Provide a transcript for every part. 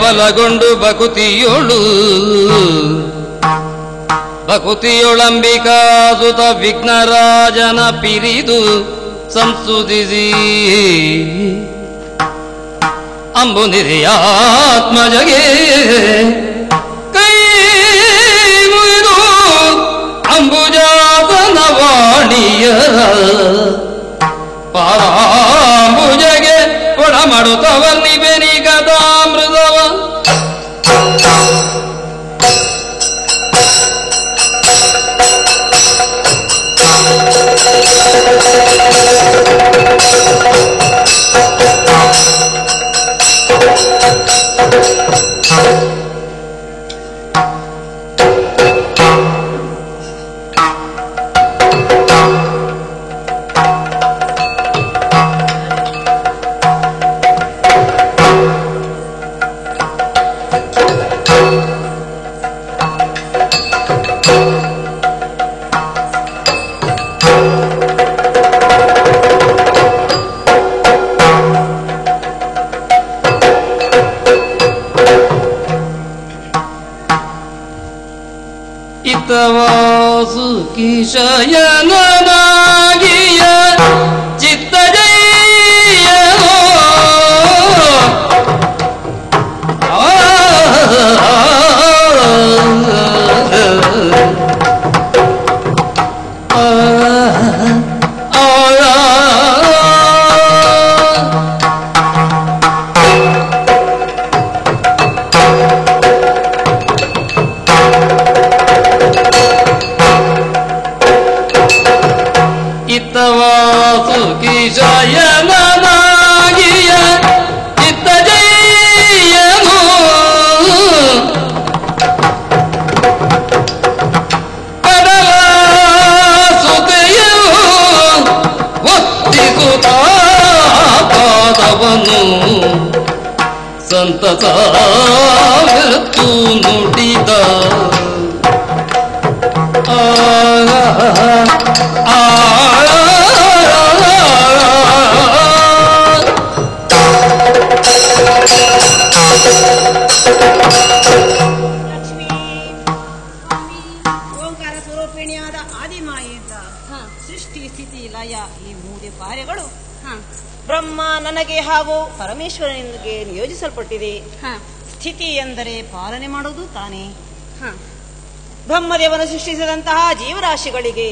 ಬಲಗೊಂಡು ಬಕುತಿಯೊಳಂಬಿಕಾ ಸುತ ವಿಘ್ನರಾಜನ ಪಿರಿದು ಸಂಸ್ತುತಿಸಿ ಅಂಬುನಿಧಿಯಾತ್ಮಜಗೆ ಕೈ ಮುಗಿದು ಅಂಬುಜಾತನ ವಾಣಿಯ ಪಾರಾಂಬುಜಗೆ ಕೊಡ ಮಾಡುತ್ತವಲ್ಲಿ ಬೆನಿ ಕಥಾಮೃತವ ವಾಸು ಕಿಶಯನಾಗಿಯ ಚಿತ್ತಜಯೋ ವಾಸು ಕಿಶಯನಾಗಿಯ ಚಿತ್ತಜಯನು ಕಡಲ ಸುತೆಯು ಒತ್ತಿಸುತ್ತ ಪಾದವನು ಸಂತತ ಮೃತ್ಯು ನುಡಿದ ಲಕ್ಷ್ಮೀ ಓಂಕಾರ ಸ್ವರೂಪಿಣಿಯಾದ ಆದಿಮಾಯಿಂದ ಸೃಷ್ಟಿ ಸ್ಥಿತಿ ಲಯ ಈ ಮೂರು ಕಾರ್ಯಗಳು ಬ್ರಹ್ಮ ನನಗೆ ಹಾಗೂ ಪರಮೇಶ್ವರನಿಗೆ ನಿಯೋಜಿಸಲ್ಪಟ್ಟಿದೆ. ಸ್ಥಿತಿ ಎಂದರೆ ಪಾಲನೆ ಮಾಡುವುದು ತಾನೇ. ಬ್ರಹ್ಮದೇವನು ಸೃಷ್ಟಿಸಿದಂತಹ ಜೀವರಾಶಿಗಳಿಗೆ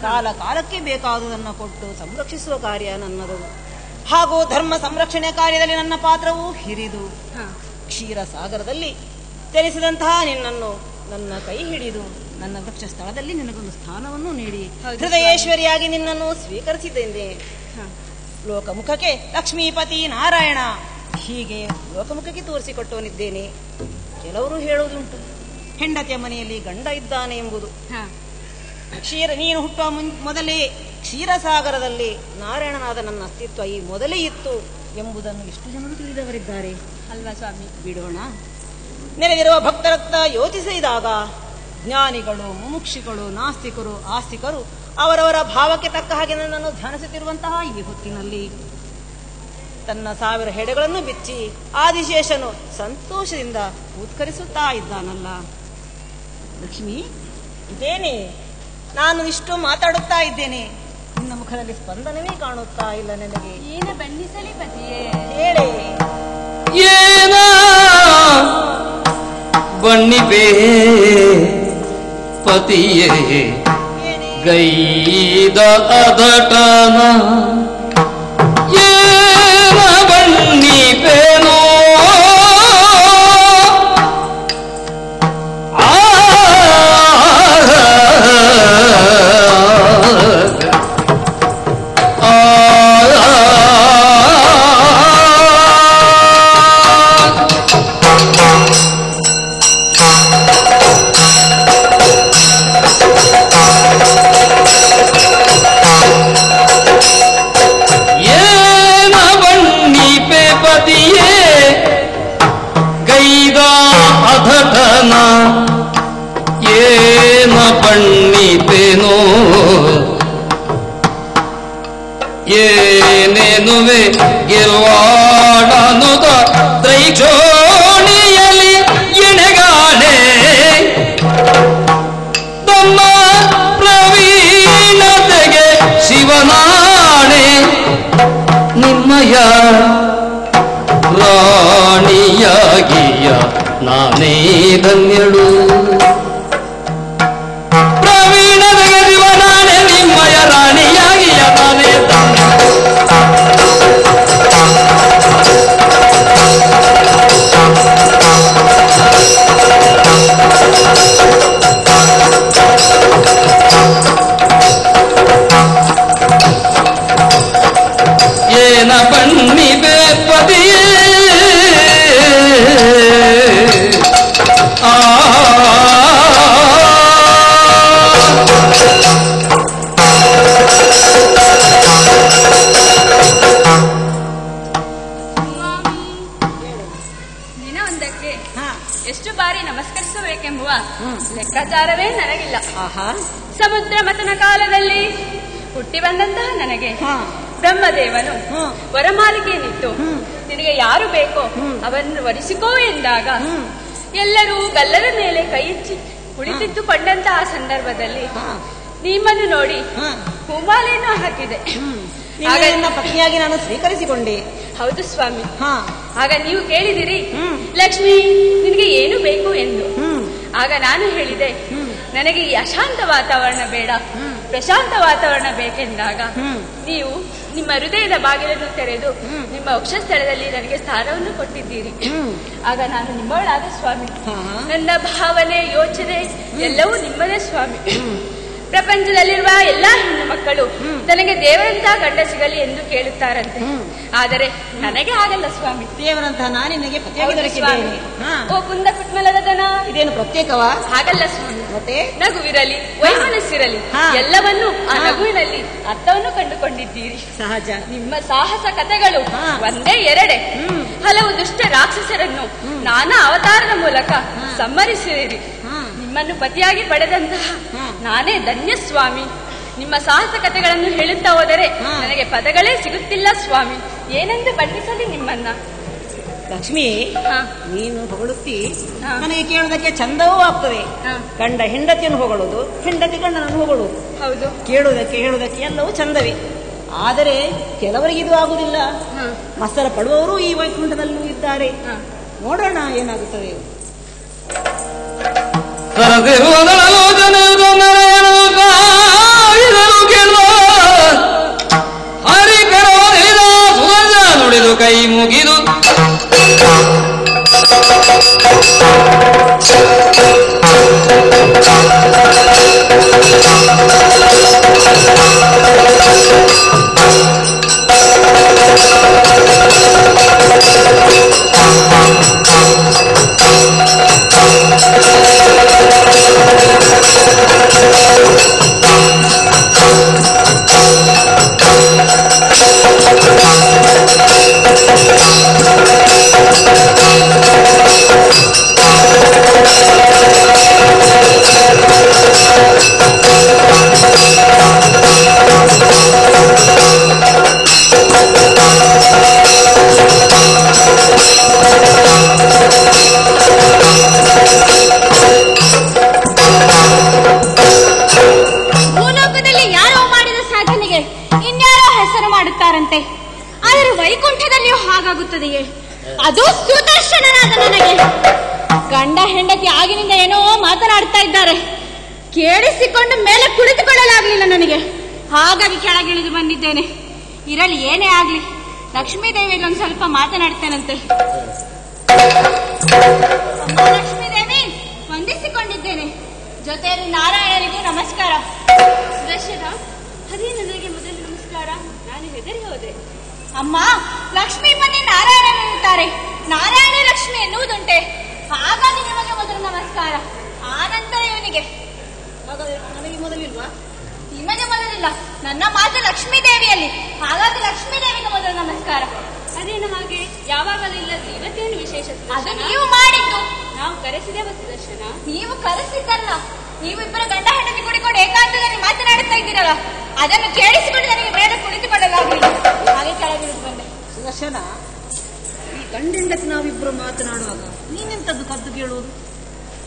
ಕಾಲ ಕಾಲಕ್ಕೆ ಬೇಕಾದುದನ್ನು ಕೊಟ್ಟು ಸಂರಕ್ಷಿಸುವ ಕಾರ್ಯ ನನ್ನದು. ಹಾಗೂ ಧರ್ಮ ಸಂರಕ್ಷಣೆ ಕಾರ್ಯದಲ್ಲಿ ನನ್ನ ಪಾತ್ರವೂ ಹಿರಿದು ಕ್ಷೀರ ಸಾಗರದಲ್ಲಿ ತೆರೆಸಿದಂತಹ ನಿನ್ನನ್ನು ನನ್ನ ಕೈ ಹಿಡಿದು ನನ್ನ ವೃಕ್ಷ ಸ್ಥಳದಲ್ಲಿ ನಿನಗೊಂದು ಸ್ಥಾನವನ್ನು ನೀಡಿ ಹೃದಯೇಶ್ವರಿಯಾಗಿ ನಿನ್ನನ್ನು ಸ್ವೀಕರಿಸಿದ್ದೇನೆ. ಲೋಕಮುಖಕ್ಕೆ ಲಕ್ಷ್ಮೀಪತಿ ನಾರಾಯಣ ಹೀಗೆ ಲೋಕಮುಖಕ್ಕೆ ತೋರಿಸಿಕೊಟ್ಟವನಿದ್ದೇನೆ. ಕೆಲವರು ಹೇಳುವುದುಂಟು ಹೆಂಡತಿಯ ಮನೆಯಲ್ಲಿ ಗಂಡ ಇದ್ದಾನೆ ಎಂಬುದು. ನೀನು ಹುಟ್ಟುವ ಮೊದಲೇ ಕ್ಷೀರಸಾಗರದಲ್ಲಿ ನಾರಾಯಣನಾದ ನನ್ನ ಅಸ್ತಿತ್ವ ಈ ಮೊದಲೇ ಇತ್ತು ಎಂಬುದನ್ನು ಎಷ್ಟು ಜನರು ತಿಳಿದವರಿದ್ದಾರೆ ಅಲ್ವಾ ಸ್ವಾಮಿ? ಬಿಡೋಣ. ನೆರೆದಿರುವ ಭಕ್ತರತ್ತ ಯೋಚಿಸಿದಾಗ ಜ್ಞಾನಿಗಳು, ಮುಮುಕ್ಷಿಗಳು, ನಾಸ್ತಿಕರು, ಆಸ್ತಿಕರು ಅವರವರ ಭಾವಕ್ಕೆ ತಕ್ಕ ಹಾಗೆ ನನ್ನನ್ನು ಧ್ಯಾನಿಸುತ್ತಿರುವಂತಹ ಈ ಹೊತ್ತಿನಲ್ಲಿ ತನ್ನ 1000 ಹೆಡೆಗಳನ್ನು ಬಿಚ್ಚಿ ಆದಿಶೇಷನು ಸಂತೋಷದಿಂದ ಉತ್ಕರಿಸುತ್ತಾ ಇದ್ದಾನಲ್ಲ. ಲಕ್ಷ್ಮಿ, ಇದೇನೆ ನಾನು ಇಷ್ಟು ಮಾತಾಡುತ್ತಾ ಇದ್ದೇನೆ, ನಿನ್ನ ಮುಖದಲ್ಲಿ ಸ್ಪಂದನವೇ ಕಾಣುತ್ತಾ ಇಲ್ಲ ನನಗೆ. ಏನ ಬಣ್ಣಿಸಲಿ ಪತಿಯೇ, ಹೇಳಿ. ಏನ ಬಣ್ಣಿಪೇ ಪತಿಯೇ ಗೈದ ಅದಟನ ಏನ ಬಣ್ಣಿಪೇನೋ ರಾಣಿಯಾಗಿಯ ನಾನೇ ಧನ್ಯಳು. ಪ್ರವೀಣತೆಗೆ ದಿವ ನಾನೇ ನಿಮ್ಮಯ ರಾಣಿಯಾಗಿಯ ನಾನೇ ಧನ್ಯಳು. ಏನ ಬಣ್ಣಿದೆ ಪದಿಯೇ ದಿನವೊಂದಕ್ಕೆ ಎಷ್ಟು ಬಾರಿ ನಮಸ್ಕರಿಸಬೇಕೆಂಬುವ ಲೆಕ್ಕಾಚಾರವೇ ನನಗಿಲ್ಲ. ಸಮುದ್ರ ಮಥನ ಕಾಲದಲ್ಲಿ ಹುಟ್ಟಿ ಬಂದಂತಹ ನನಗೆ ಬ್ರಹ್ಮದೇವನು ವರಮಾಲಿಕೆಯನ್ನಿಟ್ಟು ನಿನಗೆ ಯಾರು ಬೇಕೋ ಅವರನ್ನು ವರಿಸಿಕೋ ಎಂದಾಗ ಎಲ್ಲರೂ ಗಲ್ಲದ ಮೇಲೆ ಕೈ ಇಚ್ಚಿ ಕುಳಿತಿದ್ದುಕೊಂಡಂತಹ ಸಂದರ್ಭದಲ್ಲಿ ನಿಮ್ಮನ್ನು ನೋಡಿ ಹೂಮಾಲೆಯನ್ನು ಹಾಕಿದೆ. ಆಗ ನನ್ನ ಪತ್ನಿಯಾಗಿ ನಾನು ಸ್ವೀಕರಿಸಿಕೊಂಡೆ. ಹೌದು ಸ್ವಾಮಿ. ಆಗ ನೀವು ಕೇಳಿದಿರಿ, ಲಕ್ಷ್ಮಿ ನಿನಗೆ ಏನು ಬೇಕು ಎಂದು. ಆಗ ನಾನು ಹೇಳಿದೆ, ನನಗೆ ಈ ಅಶಾಂತ ವಾತಾವರಣ ಬೇಡ, ಪ್ರಶಾಂತ ವಾತಾವರಣ ಬೇಕೆಂದಾಗ ನೀವು ನಿಮ್ಮ ಹೃದಯದ ಬಾಗಿಲನ್ನು ತೆರೆದು ನಿಮ್ಮ ವಕ್ಷಸ್ಥಳದಲ್ಲಿ ನನಗೆ ಸ್ಥಾನವನ್ನು ಕೊಟ್ಟಿದ್ದೀರಿ. ಆಗ ನಾನು ನಿಮ್ಮವಳಾದ ಸ್ವಾಮಿ. ನನ್ನ ಭಾವನೆ ಯೋಚನೆ ಎಲ್ಲವೂ ನಿಮ್ಮದೇ ಸ್ವಾಮಿ. ಪ್ರಪಂಚದಲ್ಲಿರುವ ಎಲ್ಲಾ ಹೆಣ್ಣು ಮಕ್ಕಳು ತನಗೆ ದೇವರಂತಹ ಗಂಡ ಸಿಗಲಿ ಎಂದು ಕೇಳುತ್ತಾರಂತೆ. ಆದರೆ ನನಗೆ ಆಗಲ್ಲ ಸ್ವಾಮಿ. ದೇವರಂತಹ ನಾನು ನಿನಗೆ ಪತಿಯಾಗಿ ದೊರಕಿದ್ದೇನೆ. ಓ ಕುಂದ ಕುಟ್ಮಲದ ದನ, ಇದೇನು ಪ್ರತ್ಯೇಕವಾ? ಹಾಗಲ್ಲ ಸ್ವಾಮಿ. ಮತ್ತೆ ನಗುವಿರಲಿ ವೈಮನಸ್ಸಿರಲಿ ಎಲ್ಲವನ್ನೂ ಆ ನಗುವಿನಲ್ಲಿ ಅರ್ಥವನ್ನು ಕಂಡುಕೊಂಡಿದ್ದೀರಿ. ಸಹಜ. ನಿಮ್ಮ ಸಾಹಸ ಕಥೆಗಳು ಒಂದೇ ಎರಡೆ ಹಲವು ದುಷ್ಟ ರಾಕ್ಷಸರನ್ನು ನಾನಾ ಅವತಾರದ ಮೂಲಕ ಸಂಹರಿಸಿದಿರಿ. ನಿಮ್ಮನ್ನು ಪತಿಯಾಗಿ ಪಡೆದಂತಹ ನಾನೇ ಧನ್ಯ ಸ್ವಾಮಿ. ನಿಮ್ಮ ಸಾಹಸ ಕಥೆಗಳನ್ನು ಹೇಳುತ್ತಾ ಹೋದರೆ ನನಗೆ ಪದಗಳೇ ಸಿಗುತ್ತಿಲ್ಲ ಸ್ವಾಮಿ. ಏನೆಂದು ಬಣ್ಣಿಸಲಿ ನಿಮ್ಮನ್ನ. ಲಕ್ಷ್ಮಿ, ನೀನು ಹೊಗಳುತ್ತಿ ನನಗೆ ಕೇಳುವುದಕ್ಕೆ ಚಂದವೂ ಆಗ್ತದೆ. ಗಂಡ ಹೆಂಡತಿಯನ್ನು ಹೊಗಳುವುದು, ಹೆಂಡತಿ ಗಂಡನನ್ನು ಹೊಗಳುವುದು. ಹೌದು, ಕೇಳುವುದಕ್ಕೆ ಹೇಳುವುದಕ್ಕೆ ಎಲ್ಲವೂ ಚಂದವೇ. ಆದರೆ ಕೆಲವರಿಗೆ ಇದು ಆಗುವುದಿಲ್ಲ. ಮತ್ಸರ ಪಡುವವರು ಈ ವೈಕುಂಠದಲ್ಲೂ ಇದ್ದಾರೆ. ನೋಡೋಣ ಏನಾಗುತ್ತದೆ. ನುಡಿದು ಕೈ ಮುಗಿದು ಆದರೆ ವೈಕುಂಠದಲ್ಲಿಯೂ ಹಾಗಾಗುತ್ತದೆಯೇ? ಅದು ಸುದರ್ಶನನಾದ ನನಗೆ ಗಂಡ ಹೆಂಡತಿ ಆಗಿನಿಂದ ಏನೋ ಮಾತನಾಡ್ತಾ ಇದ್ದಾರೆ. ಕೇಳಿಸಿಕೊಂಡು ಮೇಲೆ ಕುಳಿತುಕೊಳ್ಳಲಾಗಲಿಲ್ಲ ನನಗೆ. ಹಾಗಾಗಿ ಕೆಳಗಿಳಿದು ಬಂದಿದ್ದೇನೆ. ಇರಲಿ, ಏನೇ ಆಗ್ಲಿ, ಲಕ್ಷ್ಮೀದೇವಿಗೆ ಒಂದು ಸ್ವಲ್ಪ ಮಾತನಾಡ್ತೇನಂತೆ. ಲಕ್ಷ್ಮೀದೇವಿ, ವಂದಿಸಿಕೊಂಡಿದ್ದೇನೆ. ಜೊತೆಯಲ್ಲಿ ನಾರಾಯಣನಿಗೂ ನಮಸ್ಕಾರ. ಸುದರ್ಶನ, ಅದೇ ನನಗೆ ಮೊದಲು ನಮಸ್ಕಾರ. ನಾನು ಹೆದರಿ ಹೋದೆ. ಅಮ್ಮ, ಲಕ್ಷ್ಮೀ ಮನೆ ನಾರಾಯಣ ಎನ್ನುತ್ತಾರೆ, ನಾರಾಯಣ ಲಕ್ಷ್ಮಿ ಎನ್ನುವುದುಂಟೆ. ಹಾಗಾಗಿ ನಿಮಗೆ ಮೊದಲು ನಮಸ್ಕಾರ. ಆನಂತರ ಇವನಿಗೆ. ನನಗೆ ಮೊದಲಿಲ್ವಾ? ನಿಮಗೆ ಮೊದಲಿಲ್ಲ. ನನ್ನ ಮಾತು ಲಕ್ಷ್ಮೀ ದೇವಿಯಲ್ಲಿ, ಹಾಗಾಗಿ ಲಕ್ಷ್ಮೀ ದೇವಿಗೆ ಮೊದಲು ನಮಸ್ಕಾರ. ಅದೇನು ಹಾಗೆ? ಯಾವಾಗಲೂ ಇಲ್ಲದ ಇವತ್ತೇನು ವಿಶೇಷ? ಅದು ನೀವು ಮಾಡಿದ್ದು. ನಾವು ಕರೆಸಿದೇವ ಸುದರ್ಶನ. ನೀವು ಕರೆಸಿದ್ದಲ್ಲ, ನೀವು ಇಬ್ಬರು ಗಂಡ ಹೆಂಡತಿ ಕುಡಿಕೊಂಡು ಏಕಾಂತದಲ್ಲಿ ಮಾತನಾಡುತ್ತಾ ಇದ್ದೀರಲ್ಲ, ಅದನ್ನು ಕೇಳಿಸಿಕೊಂಡು ನನಗೆ ಮೇಲೆ ಕುಳಿತುಕೊಳ್ಳಲಾಗಲಿಲ್ಲ. ಹಾಗೆ ಕೆಳಗಿಳಿದು ಬಂದೆ. ಸುದರ್ಶನ, ಈ ಗಂಡ ಹೆಂಡತಿ ನಾವಿಬ್ಬರು ಮಾತನಾಡುವಾಗ ನೀನೆಂತದ್ದು ಕದ್ದು ಕೇಳುವುದು?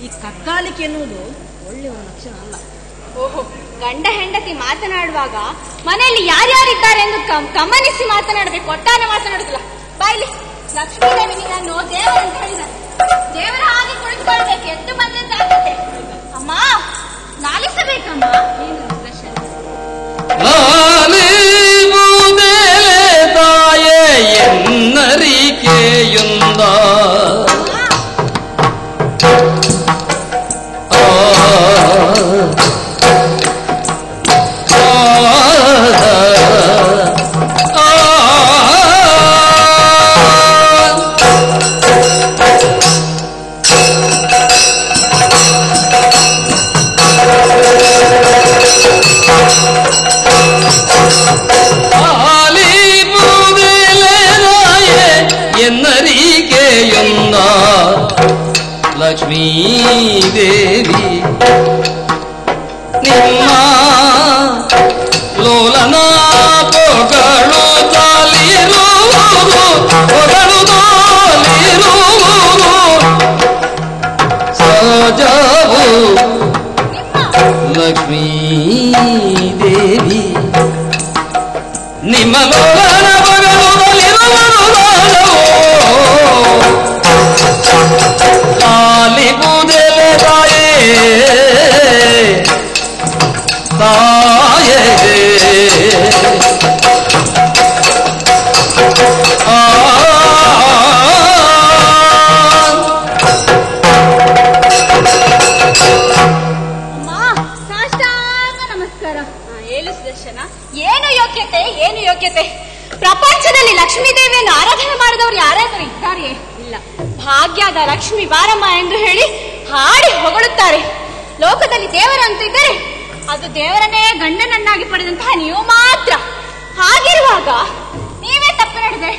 ಈ ಕದ್ದಾಲಿಕೆ ಎನ್ನುವುದು ಒಳ್ಳೆಯ ಲಕ್ಷಣ ಅಲ್ಲ. ಓಹೋ, ಗಂಡ ಹೆಂಡತಿ ಮಾತನಾಡುವಾಗ ಮನೆಯಲ್ಲಿ ಯಾರ್ಯಾರಿದ್ದಾರೆ ಎಂದು ಗಮನಿಸಿ ಮಾತನಾಡಬೇಕು, ಒಟ್ಟಾರೆ ಮಾತನಾಡುದಿಲ್ಲ. ಬಾಯ್ಲಿ ಲಕ್ಷ್ಮೀದೇವಿ ನಾನು ದೇವರ ಅಂತ ಹೇಳಿದ್ದಾರೆ. ದೇವರ ಹಾಗೆ ಕುಳಿತುಕೊಳ್ಬೇಕು, ಎದ್ದು ಬಂದಂತಾಗುತ್ತೆ. ಅಮ್ಮ ನಾಲಿಸಬೇಕಮ್ಮ. ಏನು ದರ್ಶನ ತಾಯೇ ಎನ್ನರಿಕೆಯುಂದ ಎನ್ನರಿಕೆಯುಂದ ಲಕ್ಷ್ಮೀದೇವಿ ನಿಮ್ಮ ಲೋಲನ ಪೊಗಳು ತಾಲಿರುವುದು ಪೊಗಳು ತಾಲಿರುವುದು ಸಹಜವು ಲಕ್ಷ್ಮೀದೇವಿ ನಿಮ್ಮ ಲೋಲನ ಪೊಗಳು ತಾಲಿ ಪೂಜೆಲೆ ತಾಯೇ ತಾಯೇ ನಮಸ್ಕಾರ. ಏನು ಸುದರ್ಶನ, ಏನು ಯೋಗ್ಯತೆ, ಏನು ಯೋಗ್ಯತೆ? ಪ್ರಪಂಚದಲ್ಲಿ ಲಕ್ಷ್ಮೀದೇವಿಯನ್ನು ಆರಾಧನೆ ಮಾಡಿದವರು ಯಾರಾದರೂ ಇದ್ದಾರೆಯೇ? ಇಲ್ಲ. ಭಾಗ್ಯದ ಲಕ್ಷ್ಮಿ ಬಾರಮ್ಮ ಎಂದು ಹೇಳಿ ಹಾಡಿ ಹೊಗಳುತ್ತಾರೆ. ಲೋಕದಲ್ಲಿ ದೇವರಂತಿದ್ದರೆ ಅದು ದೇವರನ್ನೇ ಗಂಡನನ್ನಾಗಿ ಪಡೆದಂತಹ ನೀವು ಮಾತ್ರ. ಹಾಗಿರುವಾಗ ನೀವೇ ತಪ್ಪು ನಡೆದರೆ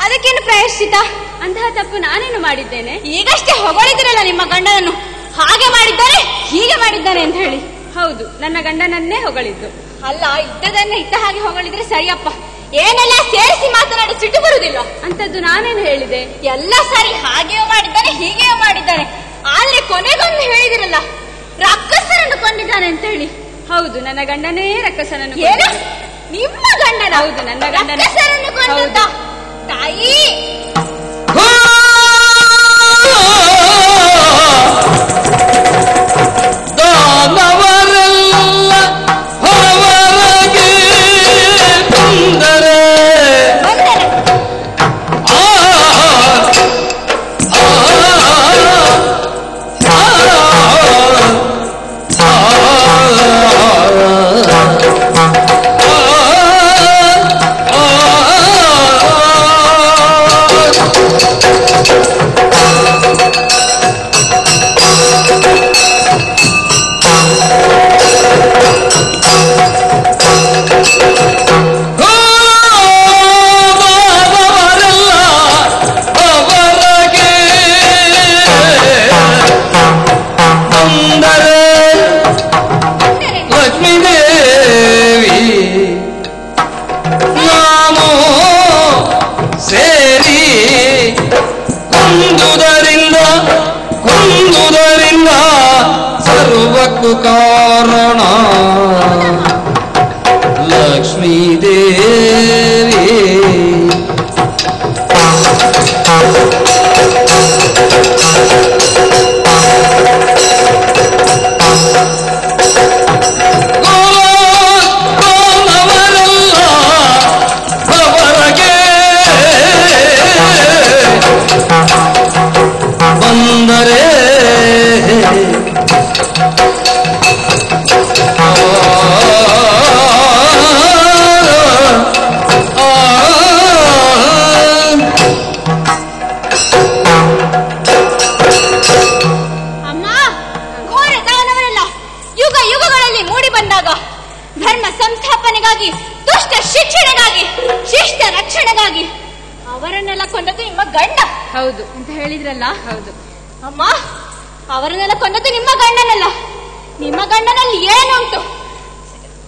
ಅದಕ್ಕೇನು ಪ್ರಾಯಶ್ಚಿತ? ಅಂತಹ ತಪ್ಪು ನಾನೇನು ಮಾಡಿದ್ದೇನೆ? ಈಗಷ್ಟೇ ಹೊಗಳಿದ್ರಲ್ಲ ನಿಮ್ಮ ಗಂಡನನ್ನು, ಹಾಗೆ ಮಾಡಿದ್ದಾರೆ ಹೀಗೆ ಮಾಡಿದ್ದಾರೆ ಅಂತ ಹೇಳಿ. ಹೌದು, ನನ್ನ ಗಂಡನನ್ನೇ ಹೊಗಳಿದ್ದು. ಅಲ್ಲ, ಇದ್ದದನ್ನೇ ಇದ್ದ ಹಾಗೆ ಹೊಗಳಿದ್ರೆ ಸರಿಯಪ್ಪ. ಏನೆಲ್ಲ ಸೇರಿಸಿ ಮಾತನಾಡಿ ಸಿಟ್ಟು ಬರುವುದಿಲ್ಲ. ಅಂತದ್ದು ನಾನೇನು ಹೇಳಿದೆ? ಎಲ್ಲ ಸರಿ, ಹಾಗೆಯೂ ಮಾಡಿದ್ದಾನೆ ಹೀಗೆಯೂ ಮಾಡಿದ್ದಾನೆ. ಆದ್ರೆ ಕೊನೆಗೊಂದು ಹೇಳಿದಿರಲ್ಲ, ರಕ್ಕಸರನ್ನು ಕೊಂದಿದ್ದಾನೆ ಅಂತ ಹೇಳಿ. ಹೌದು, ನನ್ನ ಗಂಡನೇ ರಕ್ಕಸನನ್ನು. ನಿಮ್ಮ ಗಂಡನ? ಹೌದು, ನನ್ನ ಗಂಡನ ರಕ್ಕಸರನ್ನು ಕೊಂದ. ತಾಯಿ ಸರ್ವಕ್ಕೂ ಕಾರಣ ಲಕ್ಷ್ಮೀದೇವಿ. ಬಂದರೆ ಧರ್ಮ ಸಂಸ್ಥಾಪನೆಗಾಗಿ, ದುಷ್ಟ ಶಿಕ್ಷಣೆಗಾಗಿ, ಶಿಷ್ಟ ರಕ್ಷಣೆಗಾಗಿ ಅವರನ್ನೆಲ್ಲ ಕೊಂದದ್ದು ನಿಮ್ಮ ಗಂಡ. ಹೌದು ಅಂತ ಹೇಳಿದ್ರಲ್ಲ. ಹೌದು ಅಮ್ಮ, ಅವರನ್ನೆಲ್ಲ ಕೊಂದದ್ದು ನಿಮ್ಮ ಗಂಡನಲ್ಲ. ನಿಮ್ಮ ಗಂಡನಲ್ಲಿ ಏನುಂಟು?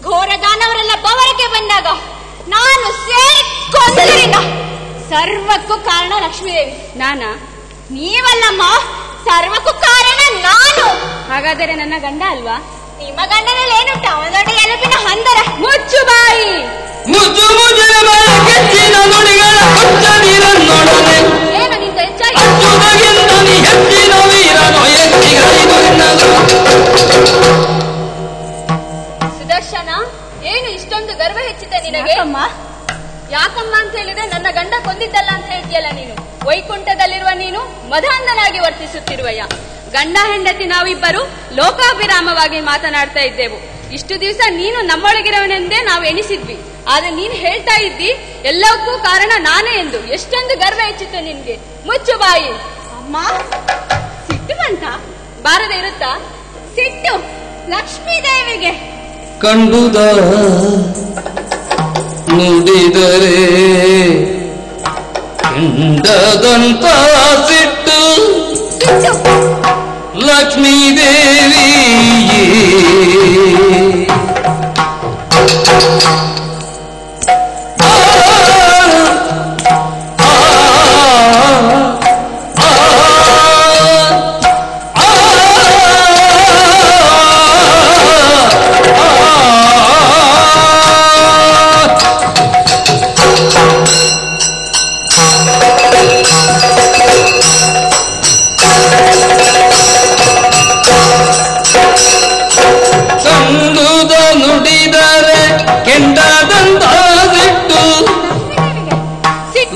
ಘೋರದಾನವರೆಲ್ಲ ಬವರಕ್ಕೆ ಬಂದಾಗ ನಾನು ಸೇರಿ ಕೊಂದರಿಂದ ಸರ್ವಕ್ಕೂ ಕಾರಣ ಲಕ್ಷ್ಮೀದೇವಿ. ನಾನಾ? ನೀವಲ್ಲಮ್ಮ, ಸರ್ವಕ್ಕೂ ಕಾರಣ ನಾನು. ಹಾಗಾದರೆ ನನ್ನ ಗಂಡ ಅಲ್ವಾ? ನಿಮ್ಮ ಗಂಡನಲ್ಲಿ ಏನುಂಟು? ಅವನ ದೊಡ್ಡ ಎಲುಬಿನ ಹಂದರ. ಮುಚ್ಚು ಬಾಯಿ. ಮುಚ್ಚು ಮುಚ್ಚು ನುಡಿಗಳ ಮುಚ್ಚ ನೀರನ್ನೊಡನೆ ಮದಾಂಧನಾಗಿ ವರ್ತಿಸುತ್ತಿರುವಯ್ಯ. ಗಂಡ ಹೆಂಡತಿ ನಾವಿಬ್ಬರು ಲೋಕಾಭಿರಾಮವಾಗಿ ಮಾತನಾಡ್ತಾ ಇದ್ದೆವು. ಇಷ್ಟು ದಿವಸ ನೀನು ನಮ್ಮೊಳಗಿರವನೆಂದೇ ನಾವು ಎಣಿಸಿದ್ವಿ. ಆದ್ರೆ ನೀನು ಹೇಳ್ತಾ ಇದ್ದಿ ಎಲ್ಲಕ್ಕೂ ಕಾರಣ ನಾನೇ ಎಂದು. ಎಷ್ಟೊಂದು ಗರ್ವ ಹೆಚ್ಚಿತ್ತು ನಿನ್ಗೆ. ಮುಚ್ಚು ಬಾಯಿ. ಅಮ್ಮ, ಸಿಟ್ಟು ಬಂತ? ಬಾರದೆ ಇರುತ್ತಾ ಸಿಟ್ಟು? ಲಕ್ಷ್ಮೀದೇವಿಗೆ ಕಂಡುದ ನುಡಿದರೆ ಕೆಂಡದಂತ ಸಿಟ್ಟು ಲಕ್ಷ್ಮೀದೇವಿ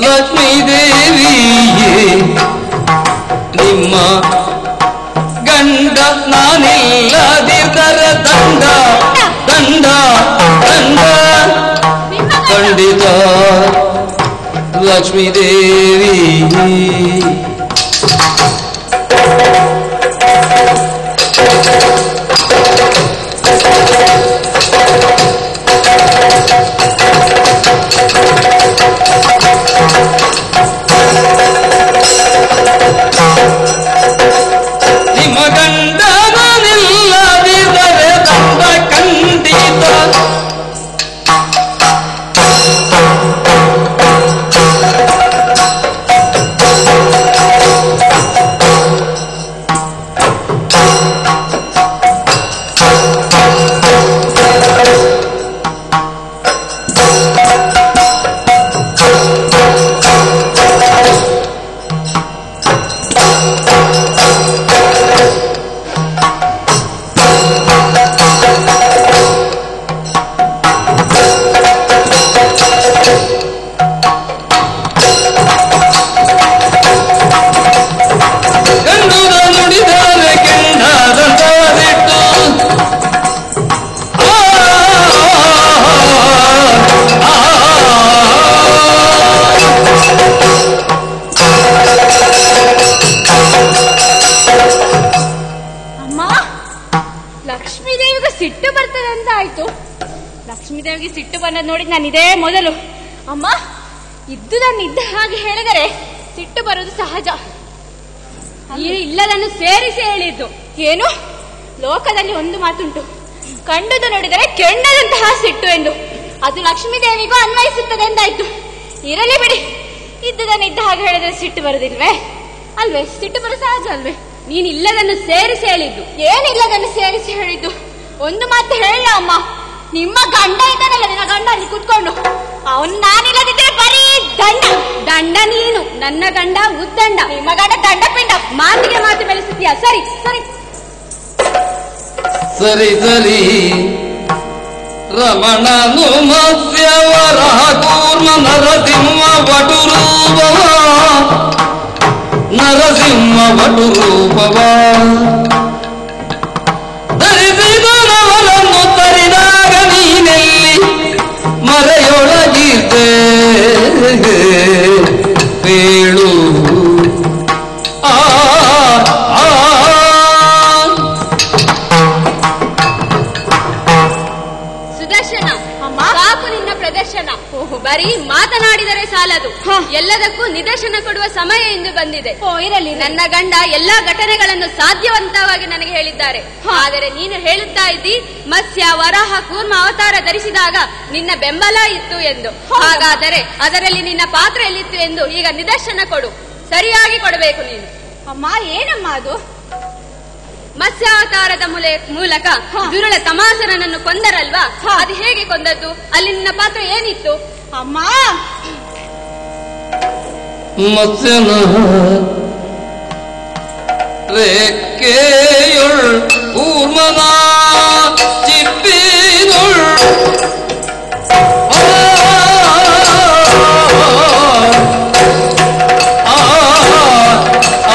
ಲಕ್ಷ್ಮೀದೇವಿಯೇ ನಿಮ್ಮ ಗಂಡ ನಾನಿಲ್ಲದಿದ್ದರೆ ದಂಡ ದಂಡ ದಂಡ ಖಂಡಿತ ಲಕ್ಷ್ಮೀದೇವಿ. ನಿಮ್ಮ ಗಂಡನಿಲ್ಲದಿದ್ದರೆ ದಂಡ ಖಂಡಿತ. ಲಕ್ಷ್ಮೀದೇವಿಗೆ ಸಿಟ್ಟು ಬಂದದ್ದು ನೋಡಿದ್ ನಾನು ಇದೇ ಮೊದಲು. ಅಮ್ಮ, ಇದ್ದುದನ್ನಿದ್ದ ಹಾಗೆ ಹೇಳಿದರೆ ಸಿಟ್ಟು ಬರೋದು ಸಹಜ. ಇಲ್ಲದನ್ನು ಸೇರಿಸಿ ಹೇಳಿದ್ದು. ಏನು? ಲೋಕದಲ್ಲಿ ಒಂದು ಮಾತುಂಟು, ಕಂಡುದು ನೋಡಿದರೆ ಕೆಂಡದಂತಹ ಸಿಟ್ಟು ಎಂದು. ಅದು ಲಕ್ಷ್ಮೀದೇವಿಗೂ ಅನ್ವಯಿಸುತ್ತದೆ ಎಂದಾಯ್ತು. ಇರಲಿ ಬಿಡಿ, ಇದ್ದುದನ್ನಿದ್ದ ಹಾಗೆ ಹೇಳಿದರೆ ಸಿಟ್ಟು ಬರುದಿಲ್ವೇ? ಅಲ್ವೇ? ಸಿಟ್ಟು ಬರೋ ಸಹಜ ಅಲ್ವೇ? ನೀನ್ ಇಲ್ಲದನ್ನು ಸೇರಿಸಿ ಹೇಳಿದ್ದು. ಏನಿಲ್ಲದನ್ನು ಸೇರಿಸಿ ಹೇಳಿದ್ದು? ಒಂದು ಮಾತು ಹೇಳ ಅಮ್ಮ. ನಿಮ್ಮ ಗಂಡ ಇದ್ದಾನಲ್ಲ, ನಿನ್ನ ಗಂಡ ಅಲ್ಲಿ ಕುತ್ಕೊಂಡು, ಅವನು ನಾನಿಲ್ಲದಿದ್ರೆ ಬರೀ ದಂಡ. ದಂಡ ನೀನು, ನನ್ನ ಗಂಡ ಉದ್ದಂಡ. ನಿಮ್ಮ ಗಂಡ ದಂಡ ಪಿಂಡ. ಮಾತಿಗೆ ಮಾತು ಬೆಳೆಸುತ್ತೀಯ. ಸರಿ ಸರಿ ಸರಿ ಸರಿ. ರಮಣನು ಮತ್ಸ್ಯವರ ಕೂರ್ಮ ನರಸಿಂಹ ವಟುರೂಪವ, ನರಸಿಂಹ ವಟುರೂಪವ ಧರಿಸಿದವನನ್ನು ತರಿದಾಗ ನೀನೆಲ್ಲಿ ಮರೆಯೊಳಗಿದ್ದೆ ಬೇಳು. ಸುದರ್ಶನ, ಸಾಕು ನಿನ್ನ ಪ್ರದರ್ಶನ. ಬರೀ ಮಾತನಾಡಿದರೆ ಸಾಲದು, ಎಲ್ಲದಕ್ಕೂ ನಿದರ್ಶನ ಕೊಡುವ ಸಮಯ ಎಂದು ಬಂದಿದೆ. ಇರಲಿ. ನನ್ನ ಗಂಡ ಎಲ್ಲಾ ಘಟನೆಗಳನ್ನು ಸಾಧ್ಯವಂತವಾಗಿ ನನಗೆ ಹೇಳಿದ್ದಾರೆ. ಆದರೆ ನೀನು ಹೇಳುತ್ತಾ ಇದ್ದಿ ಮತ್ಸ್ಯ ವರಾಹ ಕೂರ್ಮ ಅವತಾರ ಧರಿಸಿದಾಗ ನಿನ್ನ ಬೆಂಬಲ ಇತ್ತು ಎಂದು. ಹಾಗಾದರೆ ಅದರಲ್ಲಿ ನಿನ್ನ ಪಾತ್ರ ಎಲ್ಲಿತ್ತು ಎಂದು ಈಗ ನಿದರ್ಶನ ಕೊಡು. ಸರಿಯಾಗಿ ಕೊಡಬೇಕು ನೀನು. ಅಮ್ಮ, ಏನಮ್ಮ ಅದು? ಮತ್ಸ್ಯಾವತಾರದ ಮೂಲಕ ದುರುಳ ತಮಾಸನನ್ನು ಕೊಂದರಲ್ವಾ? ಅದು ಹೇಗೆ ಕೊಂದದ್ದು? ಅಲ್ಲಿ ನಿನ್ನ ಪಾತ್ರ ಏನಿತ್ತು? ಅಮ್ಮ, ಮತ್ಸ್ಯನ ರೇಖೆಯುಳ್ ಕೂರ್ಮನ ಚಿಪ್ಪಿನುಳ್ ಆ